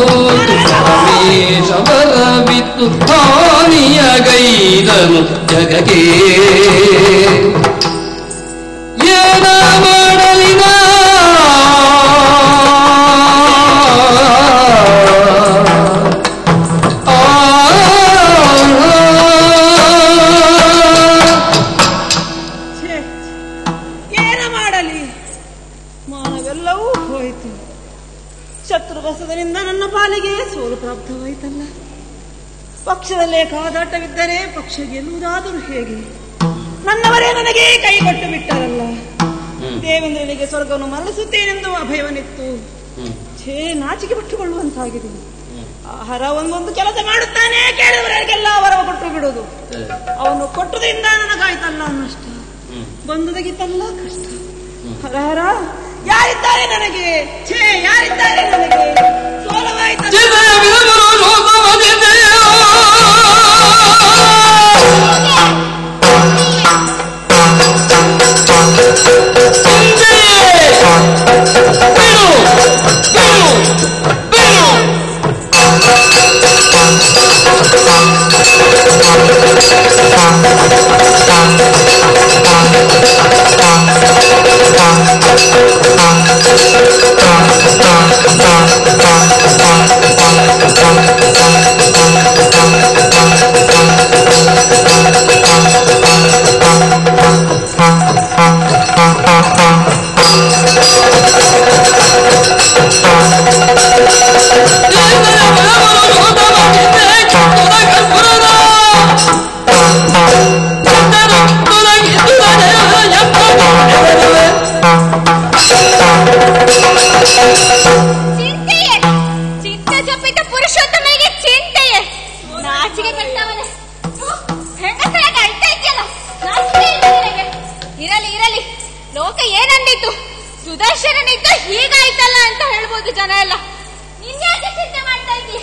ಪರಮೇಶ್ವರವಿತ್ತು ಆನಿಯ ಗೈದನು ಜಗಕ್ಕೆ ಏನ ಮಾಡಲಿನ ಏನ ಮಾಡಲಿ, ಮಾನವೆಲ್ಲವೂ ಹೋಯಿತು. ಶತ್ರುವಸದಿಂದ ನನ್ನ ಪಾಲಿಗೆ ಸೋಲು ಪ್ರಾಪ್ತವಾಯಿತಲ್ಲ. ಪಕ್ಷದಲ್ಲೇ ಕಾದಾಟವಿದ್ದರೆ ಪಕ್ಷ ಗೆಲ್ಲುವುದಾದರೂ ಹೇಗೆ? ನನ್ನವರೇ ನನಗೆ ಕೈ ಕೊಟ್ಟು ಬಿಟ್ಟರಲ್ಲ. ದೇವೇಂದ್ರನಿಗೆ ಸ್ವರ್ಗವನ್ನು ಮರಳಿಸುತ್ತೇನೆಂದು ಅಭಯವನಿತ್ತು. ಛೇ, ನಾಚಿಕೆ ಪಟ್ಟುಕೊಳ್ಳುವಂತಾಗಿದೆ. ಆಹಾರ ಒಂದೊಂದು ಕೆಲಸ ಮಾಡುತ್ತಾನೆ, ಕೇಳಿದವರಿಗೆಲ್ಲ ವರವ ಕೊಟ್ಟು ಬಿಡುವುದು. ಅವನು ಕೊಟ್ಟುದರಿಂದ ನನಗಾಯ್ತಲ್ಲ ನಷ್ಟ, ಬಂದುದಗಿತ್ತಲ್ಲ ಕಷ್ಟ. ಹರ ಯಾರಿದ್ದಾರೆ ನನಗೆ? ಛೇ, ಯಾರಿದ್ದಾರೆ ನನಗೆ? ಸೋಲವಾಯ್ತಲ್ಲ. ಸುದರ್ಶನನಿದ್ದು ಹೀಗಾಯ್ತಲ್ಲ ಅಂತ ಹೇಳ್ಬೋದು ಜನ ಎಲ್ಲ. ನಿನ್ಯಾಕೆ ಚಿಂತೆ ಮಾಡ್ತಾ ಇದ್ದೀಯ?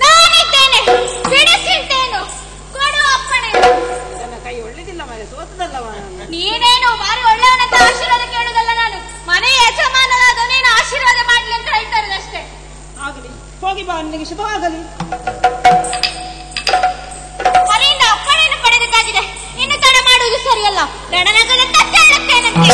ನಾನಿದ್ದೇನೆ, ಬಿಡ ಚಿಂತೆಯನ್ನು, ಕೊಡು ಅಪ್ಪಣೆ. ನನ್ನ ಕೈ ಒಳ್ಳೆದಿಲ್ಲ ಮನೆ, ಸೋತದಲ್ಲವ. ನೀನೇನು ಬಾರಿ ಒಳ್ಳೆಯವನಂತ ಆಶೀರ್ವಾದ ಕೇಳುದಲ್ಲ, ನಾನು ಮನೆಯ ಯಜಮಾನನಾದ ನೀನು ಆಶೀರ್ವಾದ ಮಾಡ್ಲಿ ಅಂತ ಹೇಳ್ತಾ ಇರೋದಷ್ಟೇ. ಆಗಲಿ, ಹೋಗಿ ಬಾ, ನಿನಗೆ ಶುಭವಾಗಲಿ. ಮನೆಯಿಂದ ಅಪ್ಪಣೆಯನ್ನು ಪಡೆದಕ್ಕಾಗಿದೆ, ಇನ್ನು ತಡ ಮಾಡುವುದು ಸರಿಯಲ್ಲ. ರಣನಗರ ತಟ್ಟೆ ಹೇಳುತ್ತೇನಂತೆ.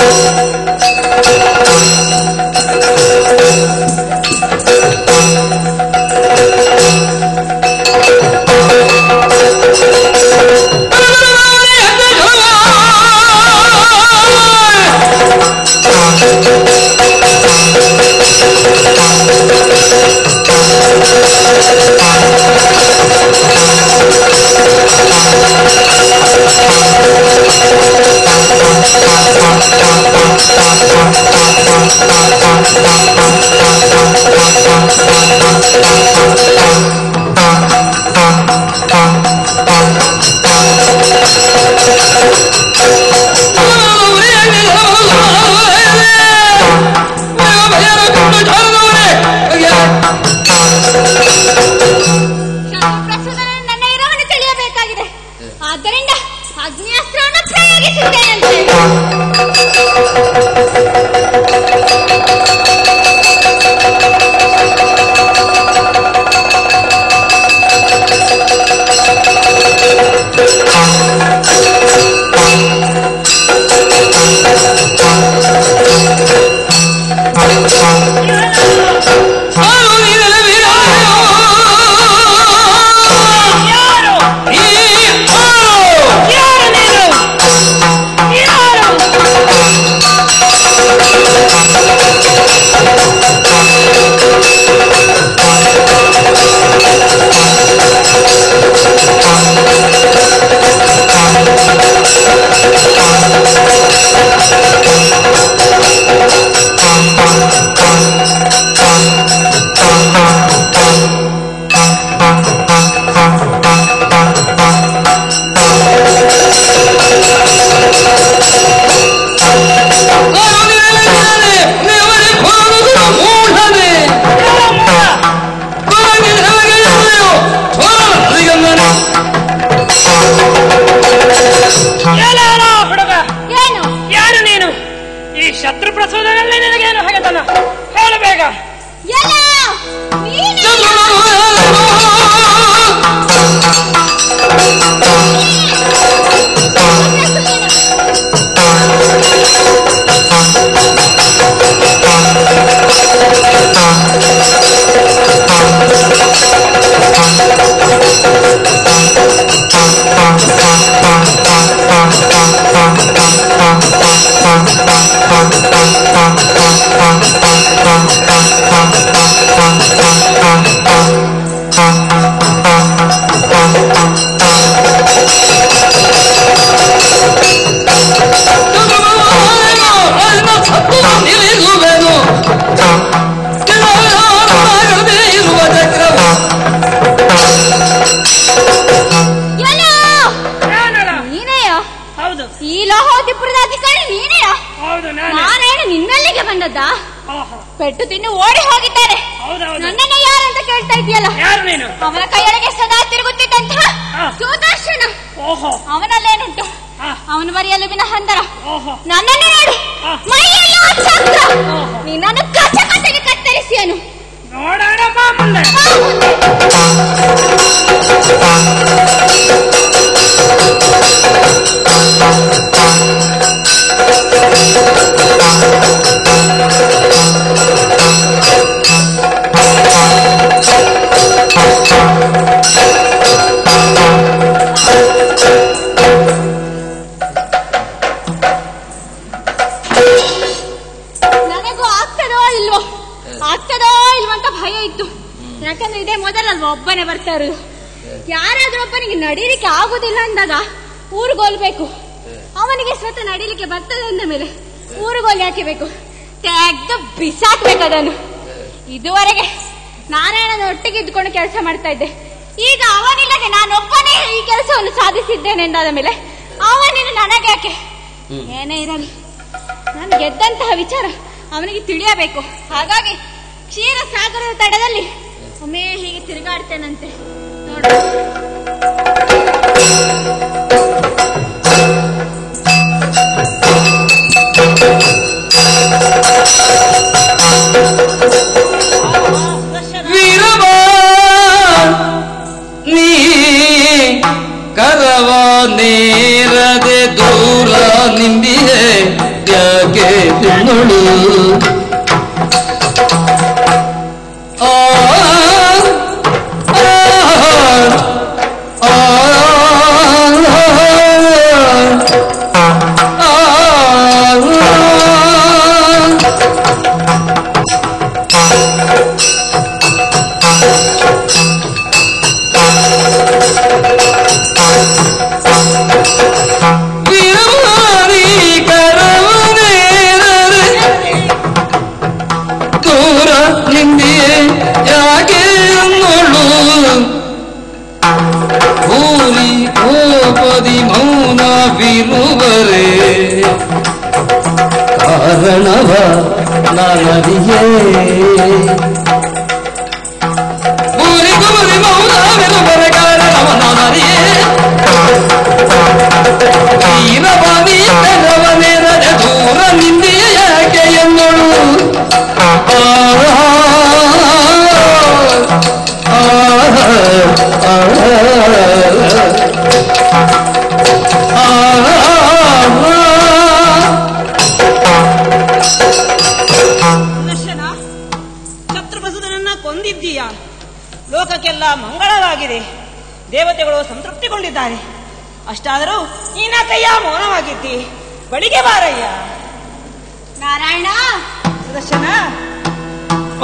ಚತ್ರಪಸುರನಲ್ಲಿ ನಿನಗೇನು ಹಾಗೆತನ ಹೇಳು ಬೇಗ. ಪೆಟ್ಟು ತಿನ್ನು ಓಡಿ ಹೋಗಿದ್ದಾರೆ. ನನ್ನನ್ನು ಯಾರಂತ ಕೇಳ್ತಾ ಇದೆಯಲ್ಲ? ಅವನ ಕೈಯೊಳಗೆ ಸದಾ ತಿರುಗುತ್ತಿದ್ದಂತಹ ಸುದರ್ಶನ. ಅವನಲ್ಲೇನುಂಟು? ಅವನು ಬರೆಯಲು ಹಂದರ. ನನ್ನನ್ನು ನೋಡು, ಮೈಯೆಲ್ಲ ಚಕ್ರ. ನಿನ್ನನ್ನು ಕಚ್ಚ ಕಟ್ಟೆಗೆ ಕತ್ತರಿಸಿಯನು. ನೋಡೋಣ ಯಾಕಂದ್ರೆ ಇದೇ ಮೊದಲಲ್ವಾ ಒಬ್ಬನೇ ಬರ್ತಾ ಇರೋದು. ಯಾರಾದ್ರೂ ಒಬ್ಬನಿಗೆ ನಡೀಲಿಕ್ಕೆ ಆಗುದಿಲ್ಲ ಅಂದಾಗ ಊರುಗೋಲ್ಬೇಕು. ಅವನಿಗೆ ಸ್ವತಃ ನಡೀಲಿಕ್ಕೆ ಬರ್ತದೆ ಅಂದ ಮೇಲೆ ಊರುಗೋಲ್ ಯಾಕೆ ಬೇಕು? ತೆಗ್ದು ಬಿಸಾಕ್ಬೇಕು ಅದನ್ನು. ಇದುವರೆಗೆ ನಾರಾಯಣನ ಒಟ್ಟಿಗೆ ಇದ್ಕೊಂಡು ಕೆಲಸ ಮಾಡ್ತಾ ಇದ್ದೆ. ಈಗ ಅವನಿಲ್ಲದೆ ನಾನೊಬ್ಬನೇ ಈ ಕೆಲಸವನ್ನು ಸಾಧಿಸಿದ್ದೇನೆ ಎಂದಾದ ಮೇಲೆ ಅವನಿಗೆ ನನಗೆ ಯಾಕೆ? ಏನೇ ಇರಲಿ, ನಾನು ಗೆದ್ದಂತಹ ವಿಚಾರ ಅವನಿಗೆ ತಿಳಿಯಬೇಕು. ಹಾಗಾಗಿ ಕ್ಷೀರ ಸಾಗರದ ತಡದಲ್ಲಿ ಒಮ್ಮೆ ಹೀಗೆ ತಿರುಗಾಡ್ತೇನಂತೆ ನೋಡು. ವೀರವ ನೀ ಕರವ ನೇರದೆ ದೂರ ನಿಂದಿಯೇ ಯಾಕೆ ತಿನ್ನಳು? ಕಾರಣವ ನಾನರಿಯೇ ಊರಿ ಗುರಿ ಮೌನವೆನು ಬರಗಾರಣವ ನಾನರಿಯೇ ವೀರವಾದಿ ತೆರವನೆರಡೆ ದೂರ ನಿಂದಿಯ ಯಾಕೆ ಎನ್ನೋಳು. ಕೊಂದಿದ್ದೀಯ. ಲೋಕಕ್ಕೆಲ್ಲ ಮಂಗಳವಾಗಿದೆ. ದೇವತೆಗಳು ಸಂತೃಪ್ತಿಗೊಂಡಿದ್ದಾರೆ. ಅಷ್ಟಾದರೂ ನೀನಾತಯ್ಯ ಮೌನವಾಗಿದ್ದಿ. ಬಳಿಗೆ ಬಾರಯ್ಯ. ನಾರಾಯಣ ಸುದರ್ಶನ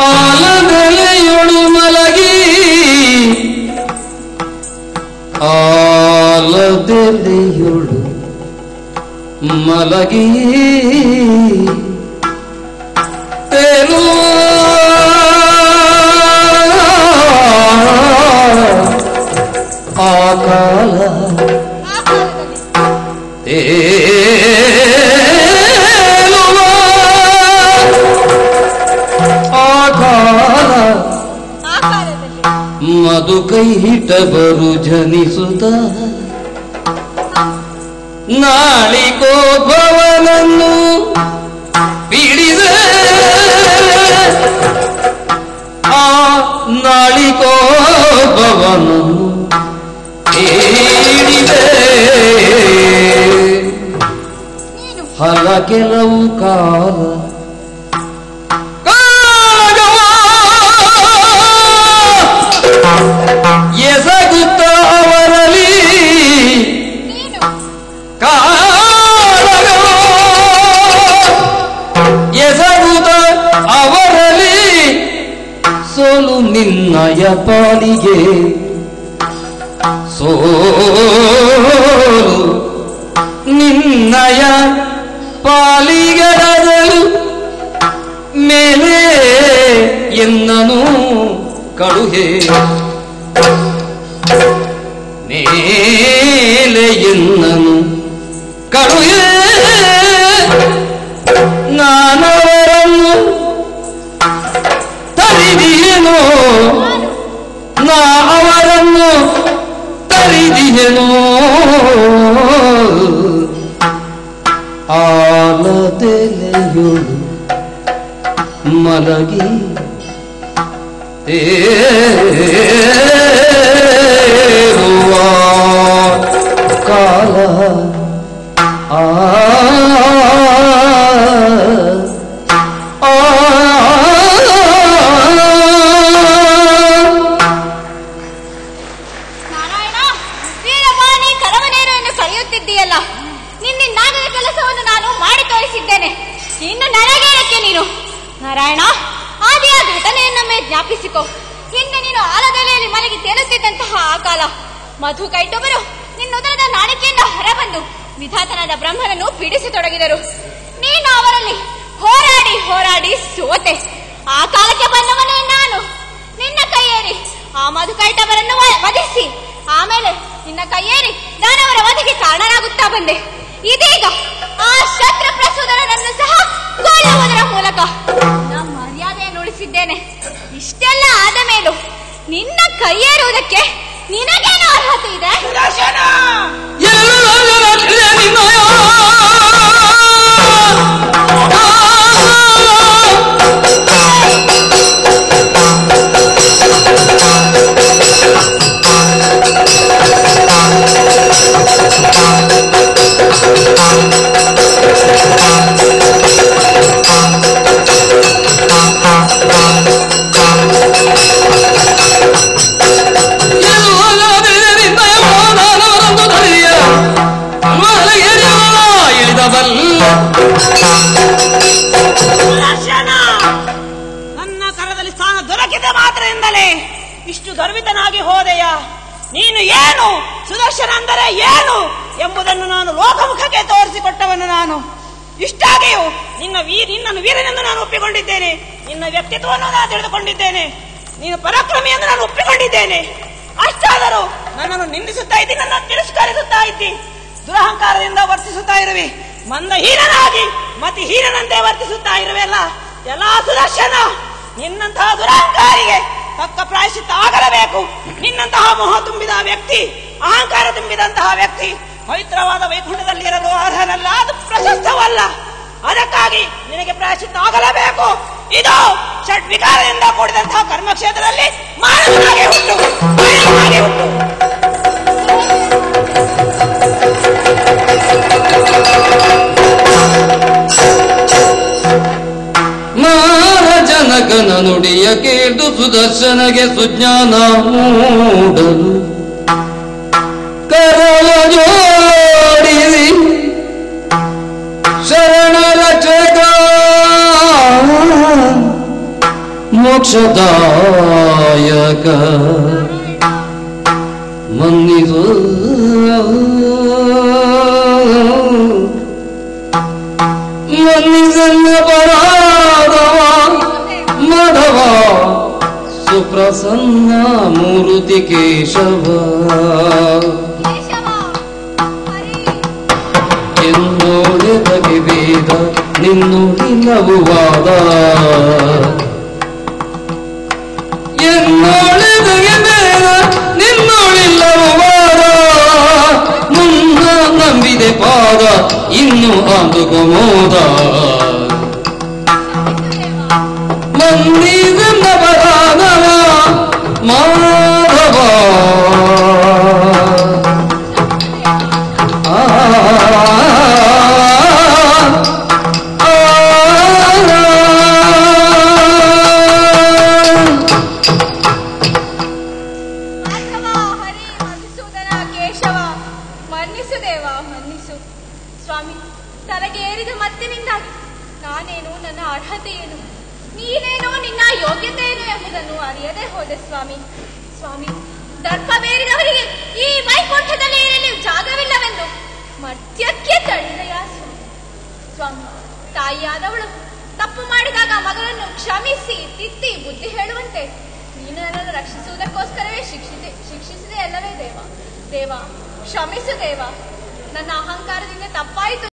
ಆಲನೆಲೆಯೊಳು ಮಲಗಿ ಆಲದೆಲೆಯೊಳು ಮಲಗಿ ತೇರು ಆಕಾಲ ಮಧು ಕೈಹಿಟ ಬರು ಜನಿಸುತ್ತ ನಾಳಿಕೋದ್ಭವನನ್ನು ಬಿಡಿದೆ ಆ ನಾಳಿಕೋಪವನು ಹೇಳಿದೆ ಹಲ ಕೆಲವು ಕಾಲ ಎಸಗುತ್ತ ಅವರಲ್ಲಿ ಎಸಗುತ್ತ ಅವರಲ್ಲಿ ಸೋಲು ನಿನ್ನಯ ಪಾಲಿಗೆ ಸೋಲು ನಿನ್ನಯ ಪಾಲಿಗೆಡದಲು ಮೇಲೆ ಎನ್ನನು ಕಳುಹೆ ಮೇಲೆ ಎನ್ನನು ಕಳುಹೆ ನಾನವರನ್ನು ತರಿದಿಯೇನೋ ನಾ ಅವರನ್ನು ತರಿದಿಯೇನೋ ಆಲದೆಲೆಯೊಳು ಮಲಗಿ ಏರುವ ಕಾಲ ನಾರಾಯಣ, ವೀರವಾಣಿ ಕರವನೇನು ಎಂದು ಕರೆಯುತ್ತಿದ್ದೀಯಲ್ಲ, ನಿನ್ನಿಂದಾಗದ ಕೆಲಸವನ್ನು ನಾನು ಮಾಡಿ ತೋರಿಸಿದ್ದೇನೆ. ಇನ್ನು ನನಗೇನಕ್ಕೆ ನೀನು? ನಾರಾಯಣ, ಆದಿಯ ಘಟನೆಯನ್ನೊಮ್ಮೆ ಜ್ಞಾಪಿಸಿಕೊ. ಹಿಂದೆ ನೀನು ಆಲದೆಲೆಯಲ್ಲಿ ಮಲಗಿ ತೇಲುತ್ತಿದ್ದಂತಹ ಆ ಕಾಲ. ಮಧು ಕೈಟೊಬ್ಬರು ನಿನ್ನುದರದ ನಾಣಿಕೆಯಿಂದ ಹೊರಬಂದು ವಿಧಾತನಾದ ಬ್ರಹ್ಮನನ್ನು ಪೀಡಿಸತೊಡಗಿದರು. ನೀನು ಅವರಲ್ಲಿ ಹೋರಾಡಿ ಹೋರಾಡಿ ಸೋತೆ. ಆ ಕಾಲಕ್ಕೆ ಬಂದವನೇ ನಾನು. ನಿನ್ನ ಕೈಯೇರಿ ಆ ಮಧು ಕೈಟವರನ್ನು ವಧಿಸಿ ಆಮೇಲೆ ನಿನ್ನ ಕೈಯೇರಿ ನಾನವರ ವಧೆಗೆ ಕಾರಣನಾಗುತ್ತಾ ಬಂದೆ. ಇದೀಗ ಆ ಶಸ್ತ್ರ ಪ್ರಸೂದರನನ್ನು ಸಹ ಕೊಲ್ಲುವುದರ ಮೂಲಕ ನಮ್ಮ ಮರ್ಯಾದೆಯನ್ನು ಉಳಿಸಿದ್ದೇನೆ. ಇಷ್ಟೆಲ್ಲ ಆದ ಮೇಲೂ ನಿನ್ನ ಕೈಯೇರುವುದಕ್ಕೆ ನಿನಗೇನು ಅರ್ಹತೆ ಇದೆ? ನನ್ನ ಕರದಲ್ಲಿ ಸ್ಥಾನ ದೊರಕಿದ ಮಾತ್ರದಿಂದಲೇ ಇಷ್ಟು ಗರ್ವಿತನಾಗಿ ಹೋದೆಯ? ನೀನು ಏನು, ಸುದರ್ಶನ ಅಂದರೆ ಏನು ಎಂಬುದನ್ನು ನಾನು ಲೋಕಮುಖಕ್ಕೆ ತೋರಿಸಿಕೊಟ್ಟವನು ನಾನು. ಇಷ್ಟಾಗಿಯೂ ನಿನ್ನನ್ನು ವೀರನೆಂದು ನಾನು ಒಪ್ಪಿಕೊಂಡಿದ್ದೇನೆ. ನಿನ್ನ ವ್ಯಕ್ತಿತ್ವವನ್ನು ನಾನು ತಿಳಿದುಕೊಂಡಿದ್ದೇನೆ. ನೀನು ಪರಾಕ್ರಮಿ ಎಂದು ನಾನು ಒಪ್ಪಿಕೊಂಡಿದ್ದೇನೆ. ಅಷ್ಟಾದರೂ ನನ್ನನ್ನು ನಿಂದಿಸುತ್ತಾ ಇದ್ದಿ, ನನ್ನ ತಿರಸ್ಕರಿಸುತ್ತಾ ಇದ್ದಿ, ದುರಹಂಕಾರದಿಂದ ವರ್ತಿಸುತ್ತಾ ಇರುವೆ, ಮಂದಹೀನನಾಗಿ ಮತಿಹೀನನಂತೆ ವರ್ತಿಸುತ್ತಾ ಇರುವೆಲ್ಲ. ಎಲ್ಲ ಸುದರ್ಶನ, ನಿನ್ನಂತಹ ದುರಹಂಕಾರಿಗೆ ತಕ್ಕ ಪ್ರಾಯಶ್ಚಿತ್ತ ಆಗಲೇಬೇಕು. ನಿನ್ನಂತಹ ಮೋಹ ತುಂಬಿದ ವ್ಯಕ್ತಿ, ಅಹಂಕಾರ ತುಂಬಿದಂತಹ ವ್ಯಕ್ತಿ ಪವಿತ್ರವಾದ ವೈಕುಂಠದಲ್ಲಿ ಇರಲು ಅರ್ಹನಲ್ಲ. ಅದು ಪ್ರಶಸ್ತವಲ್ಲ. ಅದಕ್ಕಾಗಿ ನಿನಗೆ ಪ್ರಾಯಶ್ಚಿತ್ತ ಆಗಲೇಬೇಕು. ಇದು ಷಡ್ವಿಕಾರದಿಂದ ಕೂಡಿದಂತಹ ಕರ್ಮಕ್ಷೇತ್ರದಲ್ಲಿ ಮಾನವನಾಗಿ ಹುಟ್ಟು. ಜನಕನ ನುಡಿಯ ಕೇಳು ಸುದರ್ಶನಗೆ ಸುಜ್ಞಾನ ಮೂಡಲು ಕರವ ಜೋಡಿಸಿ ಶರಣ ರಕ್ಷಕ ಮೋಕ್ಷದಾಯಕ ಮನ್ನಿಸು ಮನ್ನಿಸನ್ನ ಪರಾಧವ ಮಧವ ಸುಪ್ರಸನ್ನ ಮೂರುತಿ ಕೇಶವ ಎನ್ನೋಳೆದಗೆ ವೇದ ನಿನ್ನೊಡಿಲ್ಲವು ವಾದ ಎನ್ನೋಳೆದಗೆ ವೇದ ನಿನ್ನೊಡಿಲ್ಲವು ವಾದ ಮುನ್ನ ನಂಬಿದೆ ಪಾದ ಇನ್ನು ಅಂದುಕಮೋದ ಸ್ವಾಮಿ, ತಲೆಗೇರಿದ ಮತ್ತಿನಿಂದಾಗಿ ನಾನೇನು, ನನ್ನ ಅರ್ಹತೆ ಏನು, ನೀನೇನೋ, ನಿನ್ನ ಯೋಗ್ಯತೆ ಏನು ಎಂಬುದನ್ನು ಅರಿಯದೇ ಹೋದೆ ಸ್ವಾಮಿ. ಸ್ವಾಮಿ, ದರ್ಪವೇರಿದವರಿಗೆ ಈ ವೈಕುಂಠದಲ್ಲಿ ಇರಲು ಜಾಗವಿಲ್ಲವೆಂದು ಮರ್ತ್ಯಕ್ಕೆ ತಳ್ಳಿದೆಯಾ ಸ್ವಾಮಿ? ಸ್ವಾಮಿ, ತಾಯಿಯಾದವಳು ತಪ್ಪು ಮಾಡಿದಾಗ ಮಗಳನ್ನು ಕ್ಷಮಿಸಿ ತಿದ್ದಿ ಬುದ್ಧಿ ಹೇಳುವಂತೆ ನೀನು ನನ್ನನ್ನು ರಕ್ಷಿಸುವುದಕ್ಕೋಸ್ಕರವೇ ಶಿಕ್ಷಿಸಿದೆ ಅಲ್ಲವೇ ದೇವ? ಕ್ಷಮಿಸು ದೇವ, ನನ್ನ ಅಹಂಕಾರದಿಂದ ತಪ್ಪಾಯಿತು.